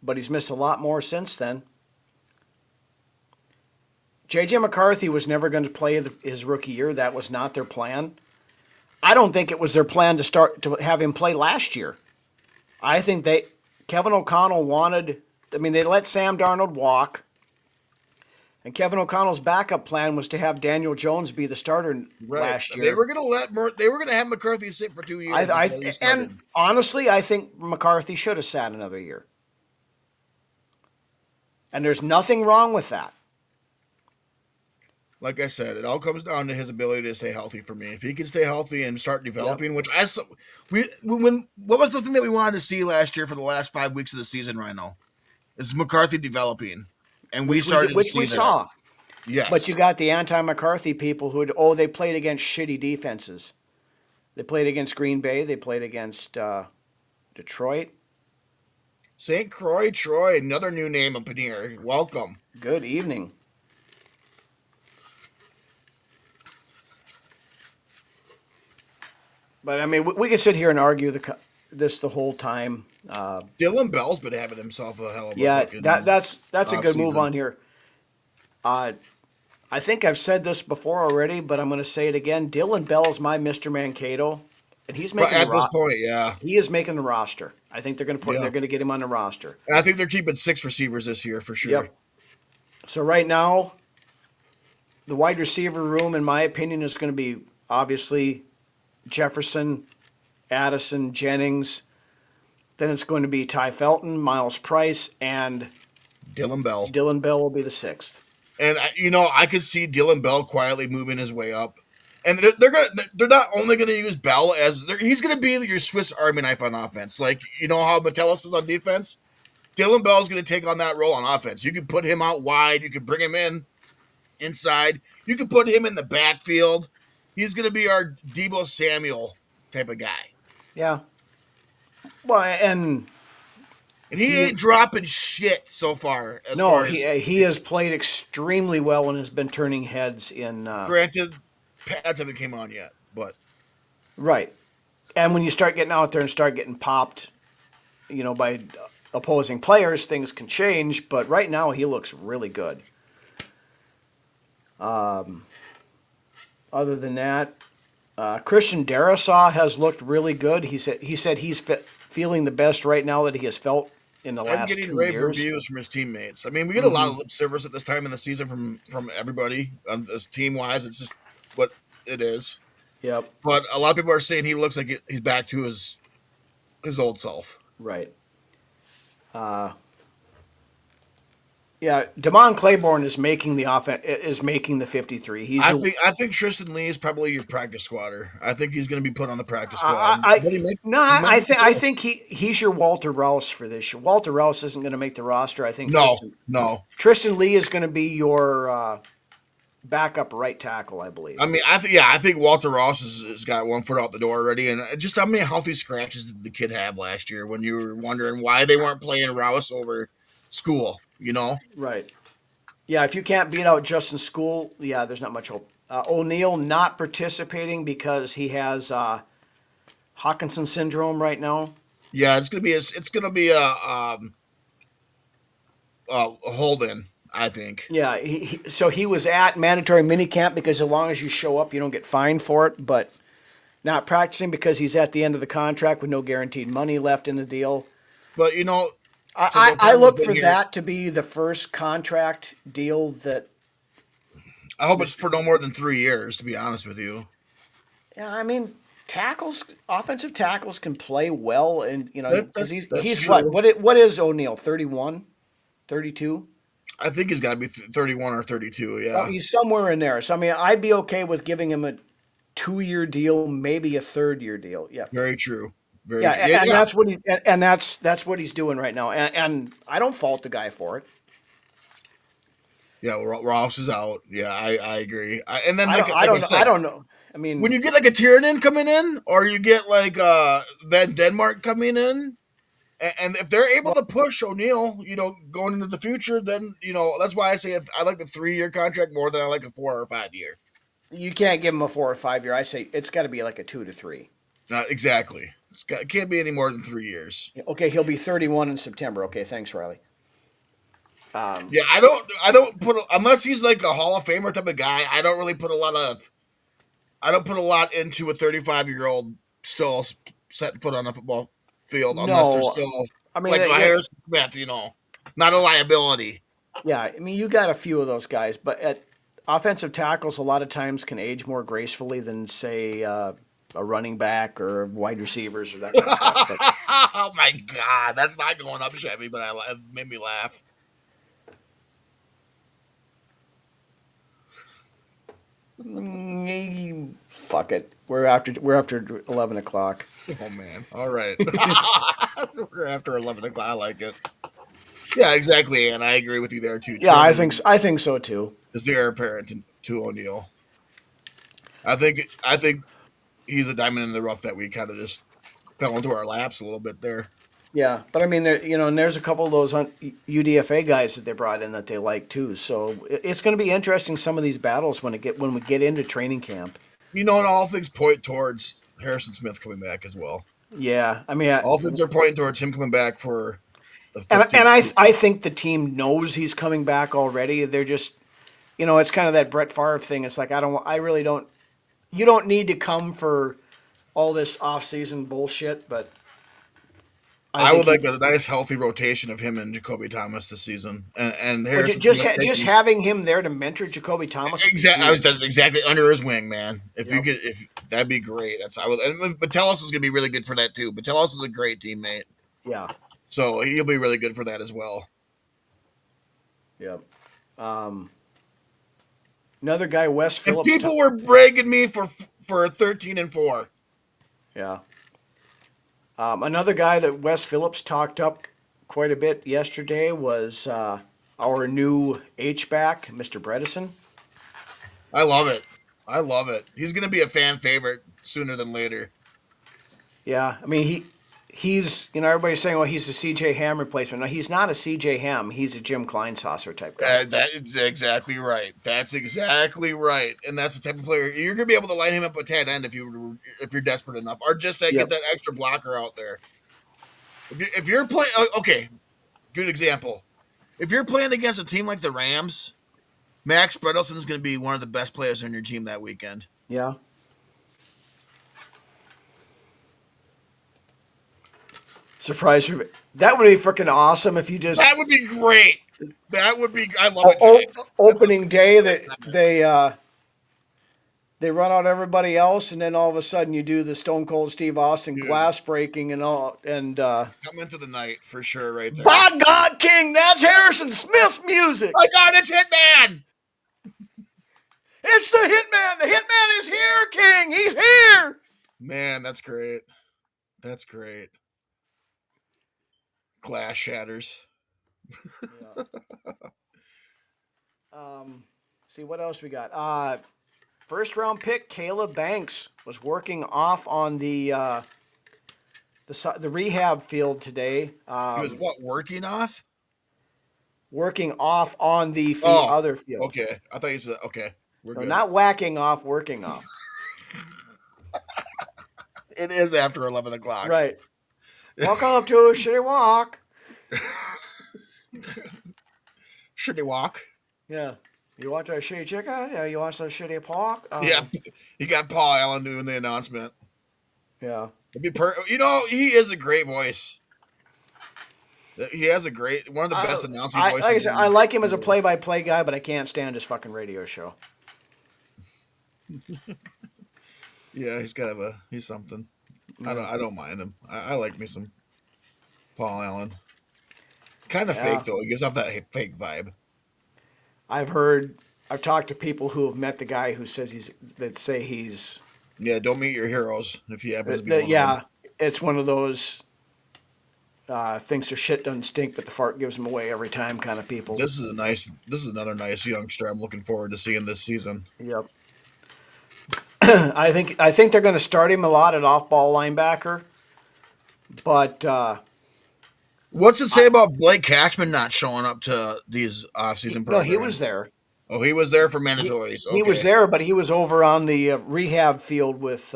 But he's missed a lot more since then. J.J. McCarthy was never going to play his rookie year. That was not their plan. I don't think it was their plan to have him play last year. I think Kevin O'Connell they let Sam Darnold walk. And Kevin O'Connell's backup plan was to have Daniel Jones be the starter last year. They were going to have McCarthy sit for 2 years. And honestly, I think McCarthy should have sat another year. And there's nothing wrong with that. Like I said, it all comes down to his ability to stay healthy for me. If he can stay healthy and start developing, what was the thing that we wanted to see last year for the last 5 weeks of the season right now? Is McCarthy developing. And we started to see that. Saw. Yes. But you got the anti-McCarthy people they played against shitty defenses. They played against Green Bay. They played against Detroit. St. Croix, Troy, another new name up in here. Welcome. Good evening. But, I mean, we could sit here and argue this the whole time. Dylan Bell's been having himself a hell of a fucking that's a good move season. on here. I think I've said this before already, but I'm going to say it again. Dylan Bell's my Mr. Mankato, and he's making at this point, yeah. He is making the roster. I think they're going to get him on the roster. And I think they're keeping 6 receivers this year for sure. Yep. So right now, the wide receiver room, in my opinion, is going to be obviously Jefferson, Addison, Jennings. Then it's going to be Ty Felton, Miles Price, and Dylan Bell. Dylan Bell will be the 6th. And I could see Dylan Bell quietly moving his way up. And they're not only going to use Bell he's going to be your Swiss Army knife on offense. Like, you know how Metellus is on defense? Dylan Bell is going to take on that role on offense. You can put him out wide. You can bring him inside. You can put him in the backfield. He's going to be our Deebo Samuel type of guy. Yeah. Well, and he ain't dropping shit so far. He has played extremely well and has been turning heads in. Granted, pads haven't came on yet, but right. And when you start getting out there and start getting popped, by opposing players, things can change. But right now, he looks really good. Other than that, Christian Darrisaw has looked really good. He said he's feeling the best right now that he has felt in the last 2 years. I'm getting rave reviews from his teammates. I mean, we get a lot of lip service at this time in the season from everybody. Team-wise, it's just what it is. Yep. But a lot of people are saying he looks like he's back to his old self. Right. Yeah, Damon Claiborne is making the offense. Is making the 53. I think Tristan Lee is probably your practice squatter. I think he's going to be put on the practice squad. I think he's your Walter Rouse for this year. Walter Rouse isn't going to make the roster. I think Tristan Lee is going to be your backup right tackle, I believe. I mean, I think Walter Rouse has got 1 foot out the door already. And just how many healthy scratches did the kid have last year when you were wondering why they weren't playing Rouse over School? Right. Yeah, if you can't beat out Justin School, there's not much hope. O'Neal not participating because he has Hawkinson syndrome right now. Yeah, it's gonna be a hold in, I think. Yeah, so he was at mandatory minicamp because as long as you show up, you don't get fined for it, but not practicing because he's at the end of the contract with no guaranteed money left in the deal. But I look for that to be the first contract deal that. I hope it's for no more than 3 years, to be honest with you. Yeah, I mean, offensive tackles can play well, and because That's he's true. what is O'Neal, 31, 32? I think he's got to be 31 or 32. Yeah, He's somewhere in there. So I mean, I'd be okay with giving him a 2-year deal, maybe a 3rd-year deal. Yeah, very true. Very yeah, true. Yeah, and yeah. that's what he's doing right now, and I don't fault the guy for it. Yeah, Ross is out. Yeah, I agree. And then I like don't, I like I don't know. I said, don't know. I when mean, you get like a Tiernan coming in, or you get like Van Denmark coming in, and if they're able well, to push O'Neal, going into the future, then that's why I say I like the 3-year contract more than I like a 4 or 5-year. you can't give him a 4 or 5 year. I say it's got to be like a 2 to 3. Exactly. It can't be any more than 3 years. Okay, he'll be 31 in September. Okay, thanks, Riley. Yeah, I don't put unless he's like a Hall of Famer type of guy. I don't really put I don't put a lot into a 35-year-old still setting foot on a football field unless they're No, still I mean, like a Harrison Smith, not a liability. yeah. I mean, you got a few of those guys, but at offensive tackles, a lot of times can age more gracefully than say a running back or wide receivers or that kind of stuff. But Oh my God, that's not going up, Chevy, but it made me laugh. fuck it, we're after 11 o'clock. Oh man, all right. We're after 11 o'clock. I like it. Yeah, exactly, and I agree with you there too. Yeah, I think so too. Is the heir apparent to O'Neal. I think he's a diamond in the rough that we kind of just fell into our laps a little bit there. Yeah, but I mean, and there's a couple of those UDFA guys that they brought in that they like too. So it's going to be interesting, some of these battles when we get into training camp. And all things point towards Harrison Smith coming back as well. Yeah, I mean, All things are pointing towards him coming back for the 15th. and I think the team knows he's coming back already. They're just, it's kind of that Brett Favre thing. It's like I really don't. You don't need to come for all this off-season bullshit, but I would like a nice, healthy rotation of him and Jacoby Thomas this season, and Harrison just having him there to mentor Jacoby Thomas. Exactly, that's exactly under his wing, man. If that'd be great. And Metellus is gonna be really good for that too. Metellus is a great teammate. Yeah. So he'll be really good for that as well. Yep. Another guy, Wes Phillips. And people were bragging me for 13-4. Yeah. Another guy that Wes Phillips talked up quite a bit yesterday was our new H-back, Mr. Bredesen. I love it. He's going to be a fan favorite sooner than later. Yeah, I mean, he's everybody's saying, well, he's a C.J. Ham replacement. No, he's not a C.J. Ham. He's a Jim Kleinsasser type guy. That is exactly right. That's exactly right. And that's the type of player you're going to be able to line him up at tight end if you're desperate enough, or just to get that extra blocker out there. If you're playing, okay, good example. If you're playing against a team like the Rams, Max Bredelson's going to be one of the best players on your team that weekend. Yeah. Surprise! That would be freaking awesome if you just. That would be great. That would be. I love it. Opening day that they run out everybody else, and then all of a sudden you do the Stone Cold Steve Austin glass breaking and all, and come into the night for sure, right there. By God, King, that's Harrison Smith's music. My God, it's Hitman. It's the Hitman. The Hitman is here, King. He's here. Man, that's great. That's great. Glass shatters. Yeah. See what else we got. First round pick Caleb Banks was working off on the rehab field today. He was working off? Working off on the other field. Okay, I thought you said okay. We're good. Not whacking off, working off. It is after 11 o'clock. Right. Welcome up to a shitty walk. Shitty walk. Yeah. You want a shitty chicken? Yeah. You want some shitty pork? Yeah. You got Paul Allen doing the announcement. Yeah. It'd be he is a great voice. He has one of the best announcing voices. Like I said, I like him as a play-by-play guy, but I can't stand his fucking radio show. Yeah, he's something. I don't mind him. I like me some Paul Allen. Kind of Yeah, fake though. He gives off that fake vibe. I've talked to people who have met the guy who says that say he's, Yeah, don't meet your heroes if he happens to be one of them. yeah, it's one of those thinks their shit doesn't stink, but the fart gives them away every time kind of people. This is another nice youngster I'm looking forward to seeing this season. Yep. I think they're going to start him a lot at off-ball linebacker, but What's it say about Blake Cashman not showing up to these offseason no, he programming? was there. Oh, he was there for He, mandatories. he was Okay. there, but he was over on the rehab field with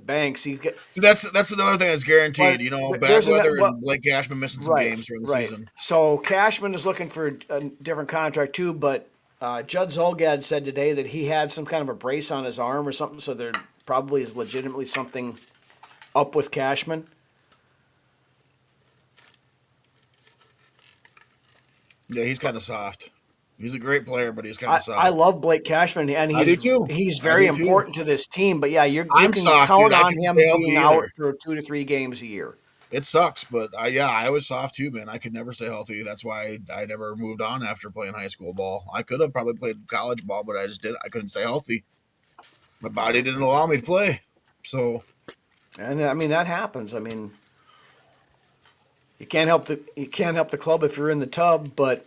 Banks. See, that's another thing that's But guaranteed. You know, bad there's an weather well, and Blake Cashman missing some right, games during the right. season. So Cashman is looking for a different contract too, but Judd Zolgad said today that he had some kind of a brace on his arm or something, so there probably is legitimately something up with Cashman. Yeah, he's kind of soft. He's a great player, but he's kind I, of I soft. love Blake Cashman, and I do too. he's I very do too. important to this team. But yeah, you I'm can soft, dude. count I on couldn't him stay healthy being out either. for 2 to 3 games a year. It sucks, but I was soft too, man. I could never stay healthy. That's why I never moved on after playing high school ball. I could have probably played college ball, but I just didn't. I couldn't stay healthy. My body didn't allow me to play. So And I mean that happens. I mean, you can't help the club if you're in the tub, but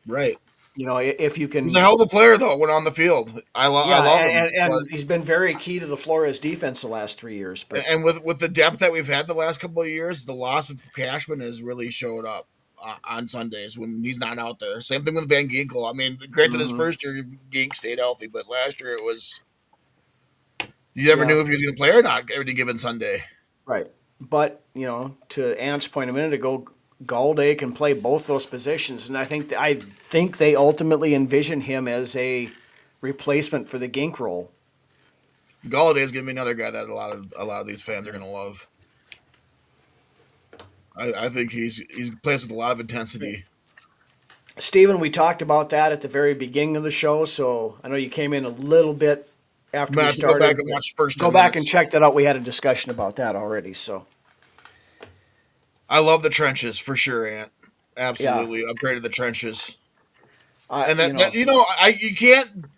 right. if you He's a can. hell of a player though when on the field. I Yeah, love him. and he's been very key to the Flores defense the last 3 years. But And with the depth that we've had the last couple of years, the loss of Cashman has really showed up on Sundays when he's not out there. Same thing with Van Ginkel. I mean, granted, his mhm, first year Gink stayed healthy, but last year it was you never yeah, knew if he was going to play or not every given Sunday. right. But to Ant's point a minute ago, Galday can play both those positions, and I think they ultimately envision him as a replacement for the Gink role. Galladay is going to be another guy that a lot of these fans are going to love. I think he's plays with a lot of intensity. Stephen, we talked about that at the very beginning of the show, so I know you came in a little bit I'm after gonna we have to go back started. and watch the first Go 10 back and minutes. check that out. We had a discussion about that already. So I love the trenches for sure, Ant. yeah, Absolutely upgraded the trenches. I And you know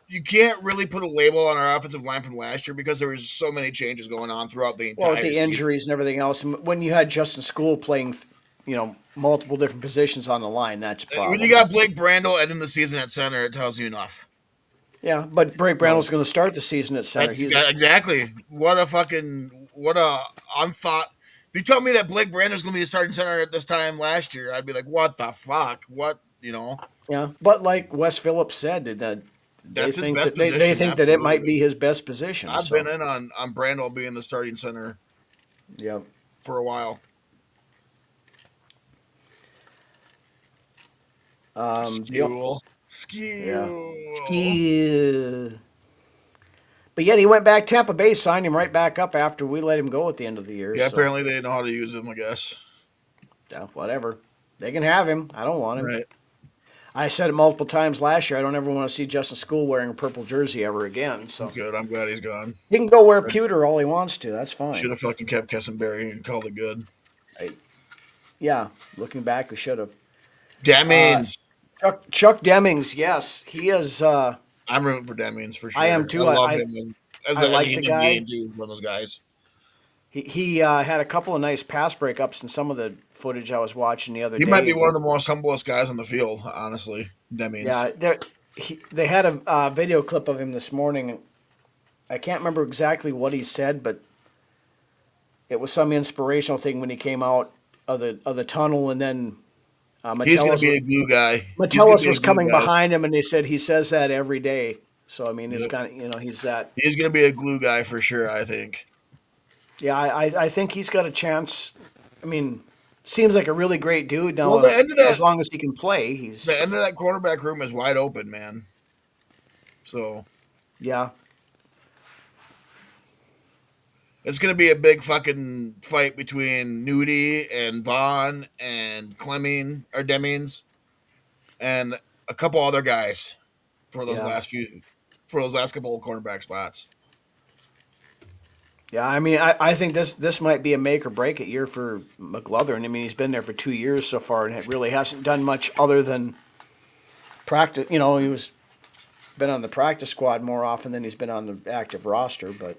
you can't really put a label on our offensive line from last year because there was so many changes going on throughout the well with entire the season. injuries and everything else, when you had Justin School playing, multiple different positions on the line, that's a When you problem. got Blake Brandel ending the season at center, it tells you enough. Yeah, but Bray So Brandle's going to start the season at center. He's exactly what a unthought. If you told me that Blake Brandel's going to be the starting center at this time last year, I'd be like, what the fuck? What yeah, but like Wes Phillips said, that they That's his think best that they position. think that it might Absolutely, be his best position. I've been So in on Brandel being the starting center yeah. for a while. The Skewl. Yeah. Skewl. Ski. But yet he went back. Tampa Bay signed him right back up after we let him go at the end of the year. Yeah, So apparently they know how to use him, I guess. yeah, whatever. They can have him. I don't want him. Right. I said it multiple times last year. I don't ever want to see Justin School wearing a purple jersey ever again. So Good. I'm glad he's gone. he can go wear pewter all he wants to. That's Should fine. have fucking kept Kessenberry and called it good. I, yeah, looking back, we should have. Uh, Demings. Chuck Demings, yes, he is. I'm rooting for Demings for I sure. am I too. love I him as I a like the human being, guy. dude. One of those guys. He had a couple of nice pass breakups in some of the footage I was watching the other He might be day. one of the most humblest guys on the field, honestly. Demings. Yeah, they had a video clip of him this morning. I can't remember exactly what he said, but it was some inspirational thing when he came out of the tunnel, and then He's going to Metellus be was, a glue guy. He's going to Metellus be a was glue coming guy. behind him, and they said he says that every day. So I mean, it's Yep. kind of he's that. He's going to be a glue guy for sure, I think. Yeah, I think he's got a chance. I mean, seems like a really great dude. Well, Now, as long as he can play, he's the end of that cornerback room is wide open, man. So yeah. it's going to be a big fucking fight between Nudie and Vaughn and Clemming or Demings and a couple other guys for those Yeah. last couple of cornerback spots. Yeah, I mean, I think this might be a make or break it year for McLovin. I mean, he's been there for 2 years so far, and it really hasn't done much other than practice. You know, he was been on the practice squad more often than he's been on the active roster. But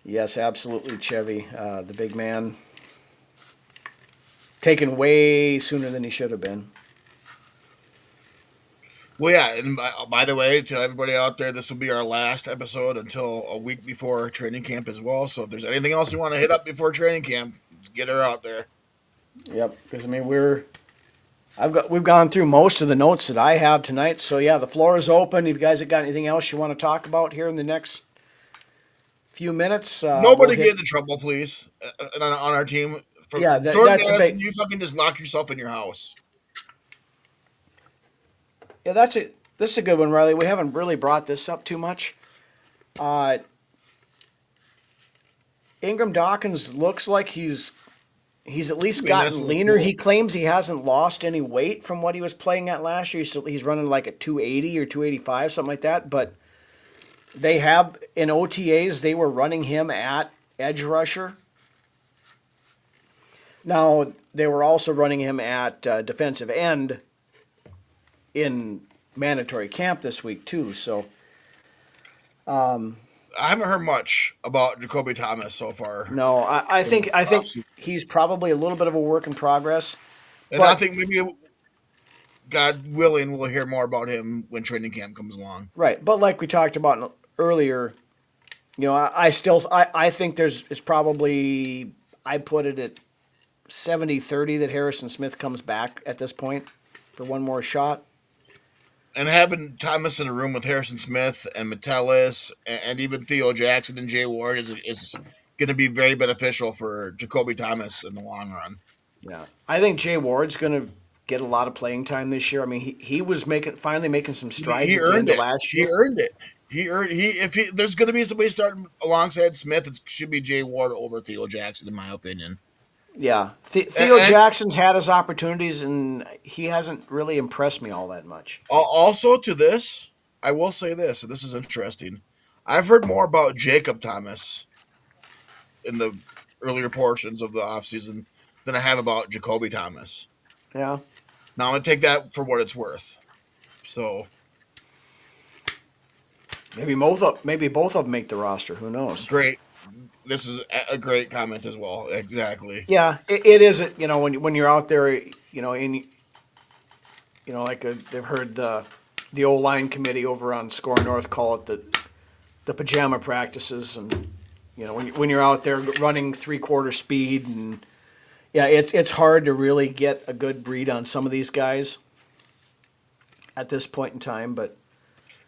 yes, absolutely, Chevy, the big man, taken way sooner than he should have been. Well, yeah, and by the way, to everybody out there, this will be our last episode until a week before training camp as well. So if there's anything else you want to hit up before training camp, let's get her out there. Yep, because I mean we've gone through most of the notes that I have tonight. So yeah, the floor is open. If you guys have got anything else you want to talk about here in the next few minutes, Nobody get into trouble, please, on our team. From Yeah, Jordan that's a Madison, big. you fucking just lock yourself in your house. Yeah, that's it. This is a good one, Riley. We haven't really brought this up too much. Uh, Ingram Dawkins looks like he's at least That's gotten really leaner. cool. He claims he hasn't lost any weight from what he was playing at last year. He's running like a 280 or 285, something like that. But they have in OTAs they were running him at edge rusher. Now they were also running him at defensive end in mandatory camp this week too. So I haven't heard much about Jacoby Thomas so far. no, I in think the offseason. he's probably a little bit of a work in progress. And I But think maybe, God willing, we'll hear more about him when training camp comes along. right, but like we talked about earlier, you know, I think it's probably I put it at 70-30 that Harrison Smith comes back at this point for one more shot. And having Thomas in a room with Harrison Smith and Metellus and even Theo Jackson and Jay Ward is going to be very beneficial for Jacoby Thomas in the long run. Yeah, I think Jay Ward's going to get a lot of playing time this year. I mean, he was finally making some strides He at the end earned of it. last He year. earned it. If there's going to be somebody starting alongside Smith, it should be Jay Ward over Theo Jackson, in my opinion. Yeah, And, Theo and Jackson's had his opportunities, and he hasn't really impressed me all that much. also to this, I will say this, and this is interesting. I've heard more about Jacob Thomas in the earlier portions of the offseason than I have about Jacoby Thomas. Yeah, Now I'm gonna take that for what it's worth. So maybe both of them make the roster. Who knows? great. This is a great comment as well. Exactly. Yeah, it is. You know, when you're out there, you know, like they've heard the O line committee over on Score North call it the pajama practices, and you know when you're out there running 3/4 speed, and yeah, it's hard to really get a good read on some of these guys at this point in time, but.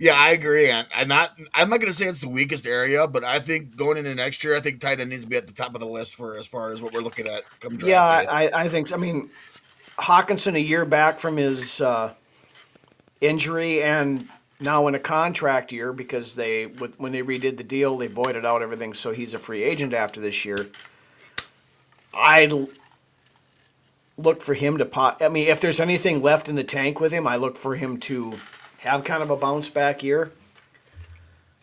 Yeah, I agree. I'm not going to say it's the weakest area, but I think going into next year, I think tight end needs to be at the top of the list for as far as what we're looking at come draft Yeah, day. I think so. I mean, Hawkinson a year back from his injury and now in a contract year because when they redid the deal, they voided out everything, so he's a free agent after this year. I look for him to pop. I mean, if there's anything left in the tank with him, I look for him to have kind of a bounce back year.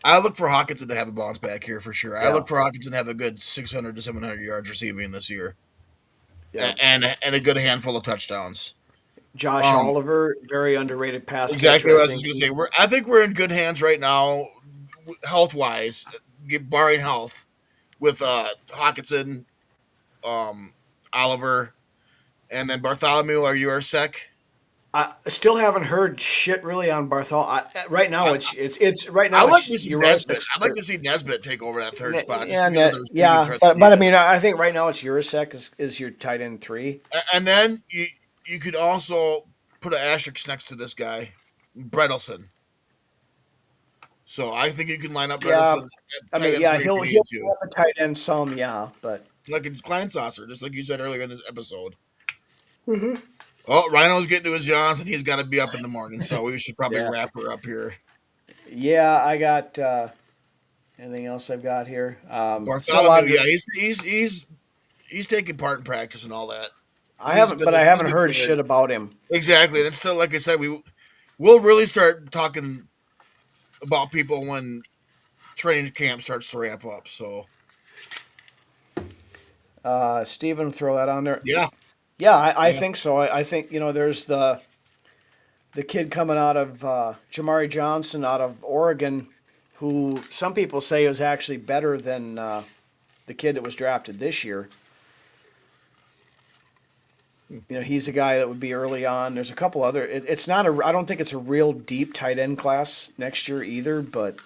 I look for Hawkinson to have a bounce back here for sure. I Yeah. look for Hawkinson to have a good 600 to 700 yards receiving this year, Yeah. and a good handful of touchdowns. Josh Oliver, very underrated pass Exactly catcher. what I was just going to say. I think we're in good hands right now, health wise, barring health, with Hawkinson, Oliver, and then Bartholomew. Are you our sec? I still haven't heard shit really on Barthol. Right now, it's right I now. like It's to see Eurosec. Nesbitt. I'd like to see Nesbitt take over that third spot. Yeah, Just because of the receiving yeah, threat but that I he mean, is. I think right now it's Eurosec is your tight end 3. And then you could also put an asterisk next to this guy, Bredelson. So I think you can line up Yeah, Bredelson I at tight mean, end yeah, 3 if he'll you need to. have a tight end some, yeah, but Like a Klein Saucer, just like you said earlier in this episode. Mm-hmm. Oh, Rhino's getting to his yawns, and he's got to be up in the morning, so we should probably Yeah. wrap her up here. yeah, I got anything else I've got here. Still a lot Bartholomew, of- yeah, he's taking part in practice and all that. I he's haven't, been- but I he's haven't been heard cleared. shit about him. Exactly, and it's still like I said, we'll really start talking about people when training camp starts to ramp up. So Steven, throw that on there. yeah, Yeah, I yeah. think so. I think there's the kid coming out of Jamari Johnson out of Oregon, who some people say is actually better than the kid that was drafted this year. He's a guy that would be early on. There's a couple other. It's not a. I don't think it's a real deep tight end class next year either. But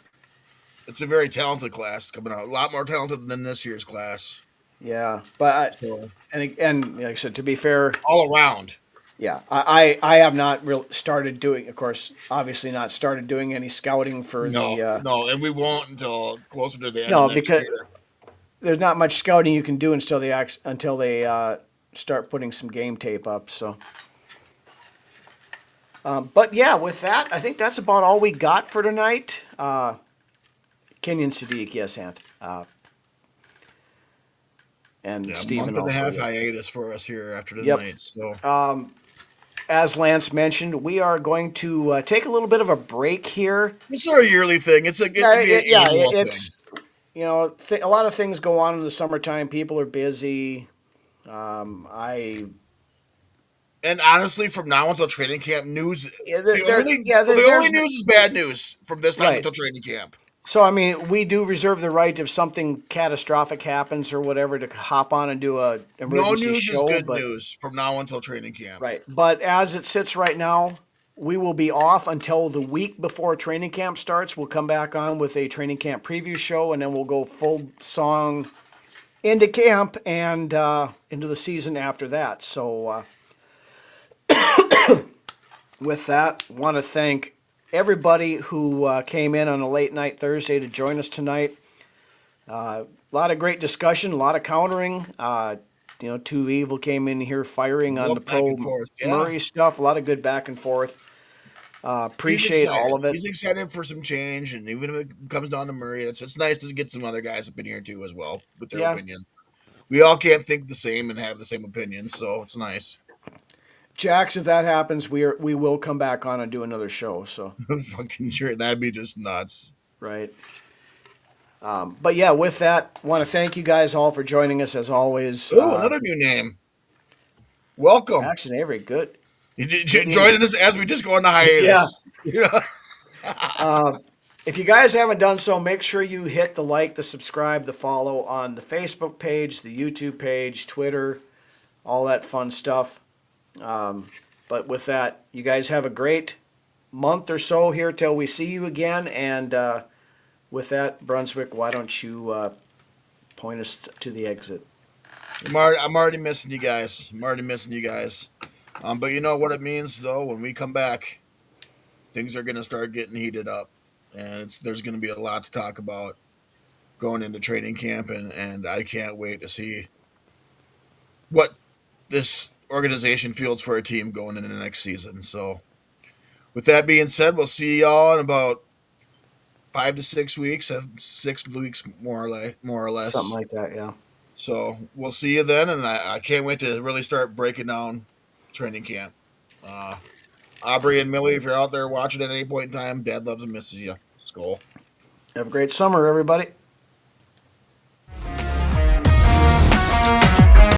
It's a very talented class coming out. A lot more talented than this year's class. yeah, but So and like I said, to be fair, all around. yeah, I have not real started doing. Of course, obviously not started doing any scouting for No, the. no, and we won't until closer to the end of No, next because year. there's not much scouting you can do until they start putting some game tape up. So, but yeah, with that, I think that's about all we got for tonight. Kenyon Sadiq, yes, Ant, and Yeah, a Stephen month and a also. half Yeah. hiatus for us here after Yep. tonight. So As Lance mentioned, we are going to take a little bit of a break here. it's our yearly thing. It could be an annual thing. It's a lot of things go on in the summertime. People are busy. I And honestly, from now until training camp, news yeah, the only news is bad news from this time Right. until training camp. So, I mean, we do reserve the right if something catastrophic happens or whatever to hop on and do a No emergency news show. is good but, news from now until training camp. Right. But as it sits right now, we will be off until the week before training camp starts. We'll come back on with a training camp preview show, and then we'll go full song into camp and into the season after that. So, with that, want to thank everybody who came in on a late night Thursday to join us tonight. A lot of great discussion, a lot of countering. Two Evil came in here firing on the Back pro and forth, yeah. Murray stuff. A lot of good back and forth. Appreciate all of it. He's excited for some change, and even if it comes down to Murray, it's nice to get some other guys up in here too as well with their Yeah. opinions. We all can't think the same and have the same opinions, so it's nice. Jax, if that happens, we will come back on and do another show. So Fucking sure, that'd be just nuts. right. But yeah, with that, want to thank you guys all for joining us as always. Oh, another new name. Welcome. Actually, Avery, good. Joining us as we just go on the hiatus. Yeah. If you guys haven't done so, make sure you hit the like, the subscribe, the follow on the Facebook page, the YouTube page, Twitter, all that fun stuff. But with that, you guys have a great month or so here till we see you again. And with that, Brunswick, why don't you point us to the exit? I'm already missing you guys. But you know what it means, though? When we come back, things are going to start getting heated up. And there's going to be a lot to talk about going into training camp. And I can't wait to see what this organization fields for a team going into the next season. So with that being said, we'll see y'all in about 5 to 6 weeks, 6 weeks more or less. Something like that, yeah. So we'll see you then, and I can't wait to really start breaking down training camp. Aubrey and Millie, if you're out there watching at any point in time, Dad loves and misses you. Skull. Have a great summer, everybody.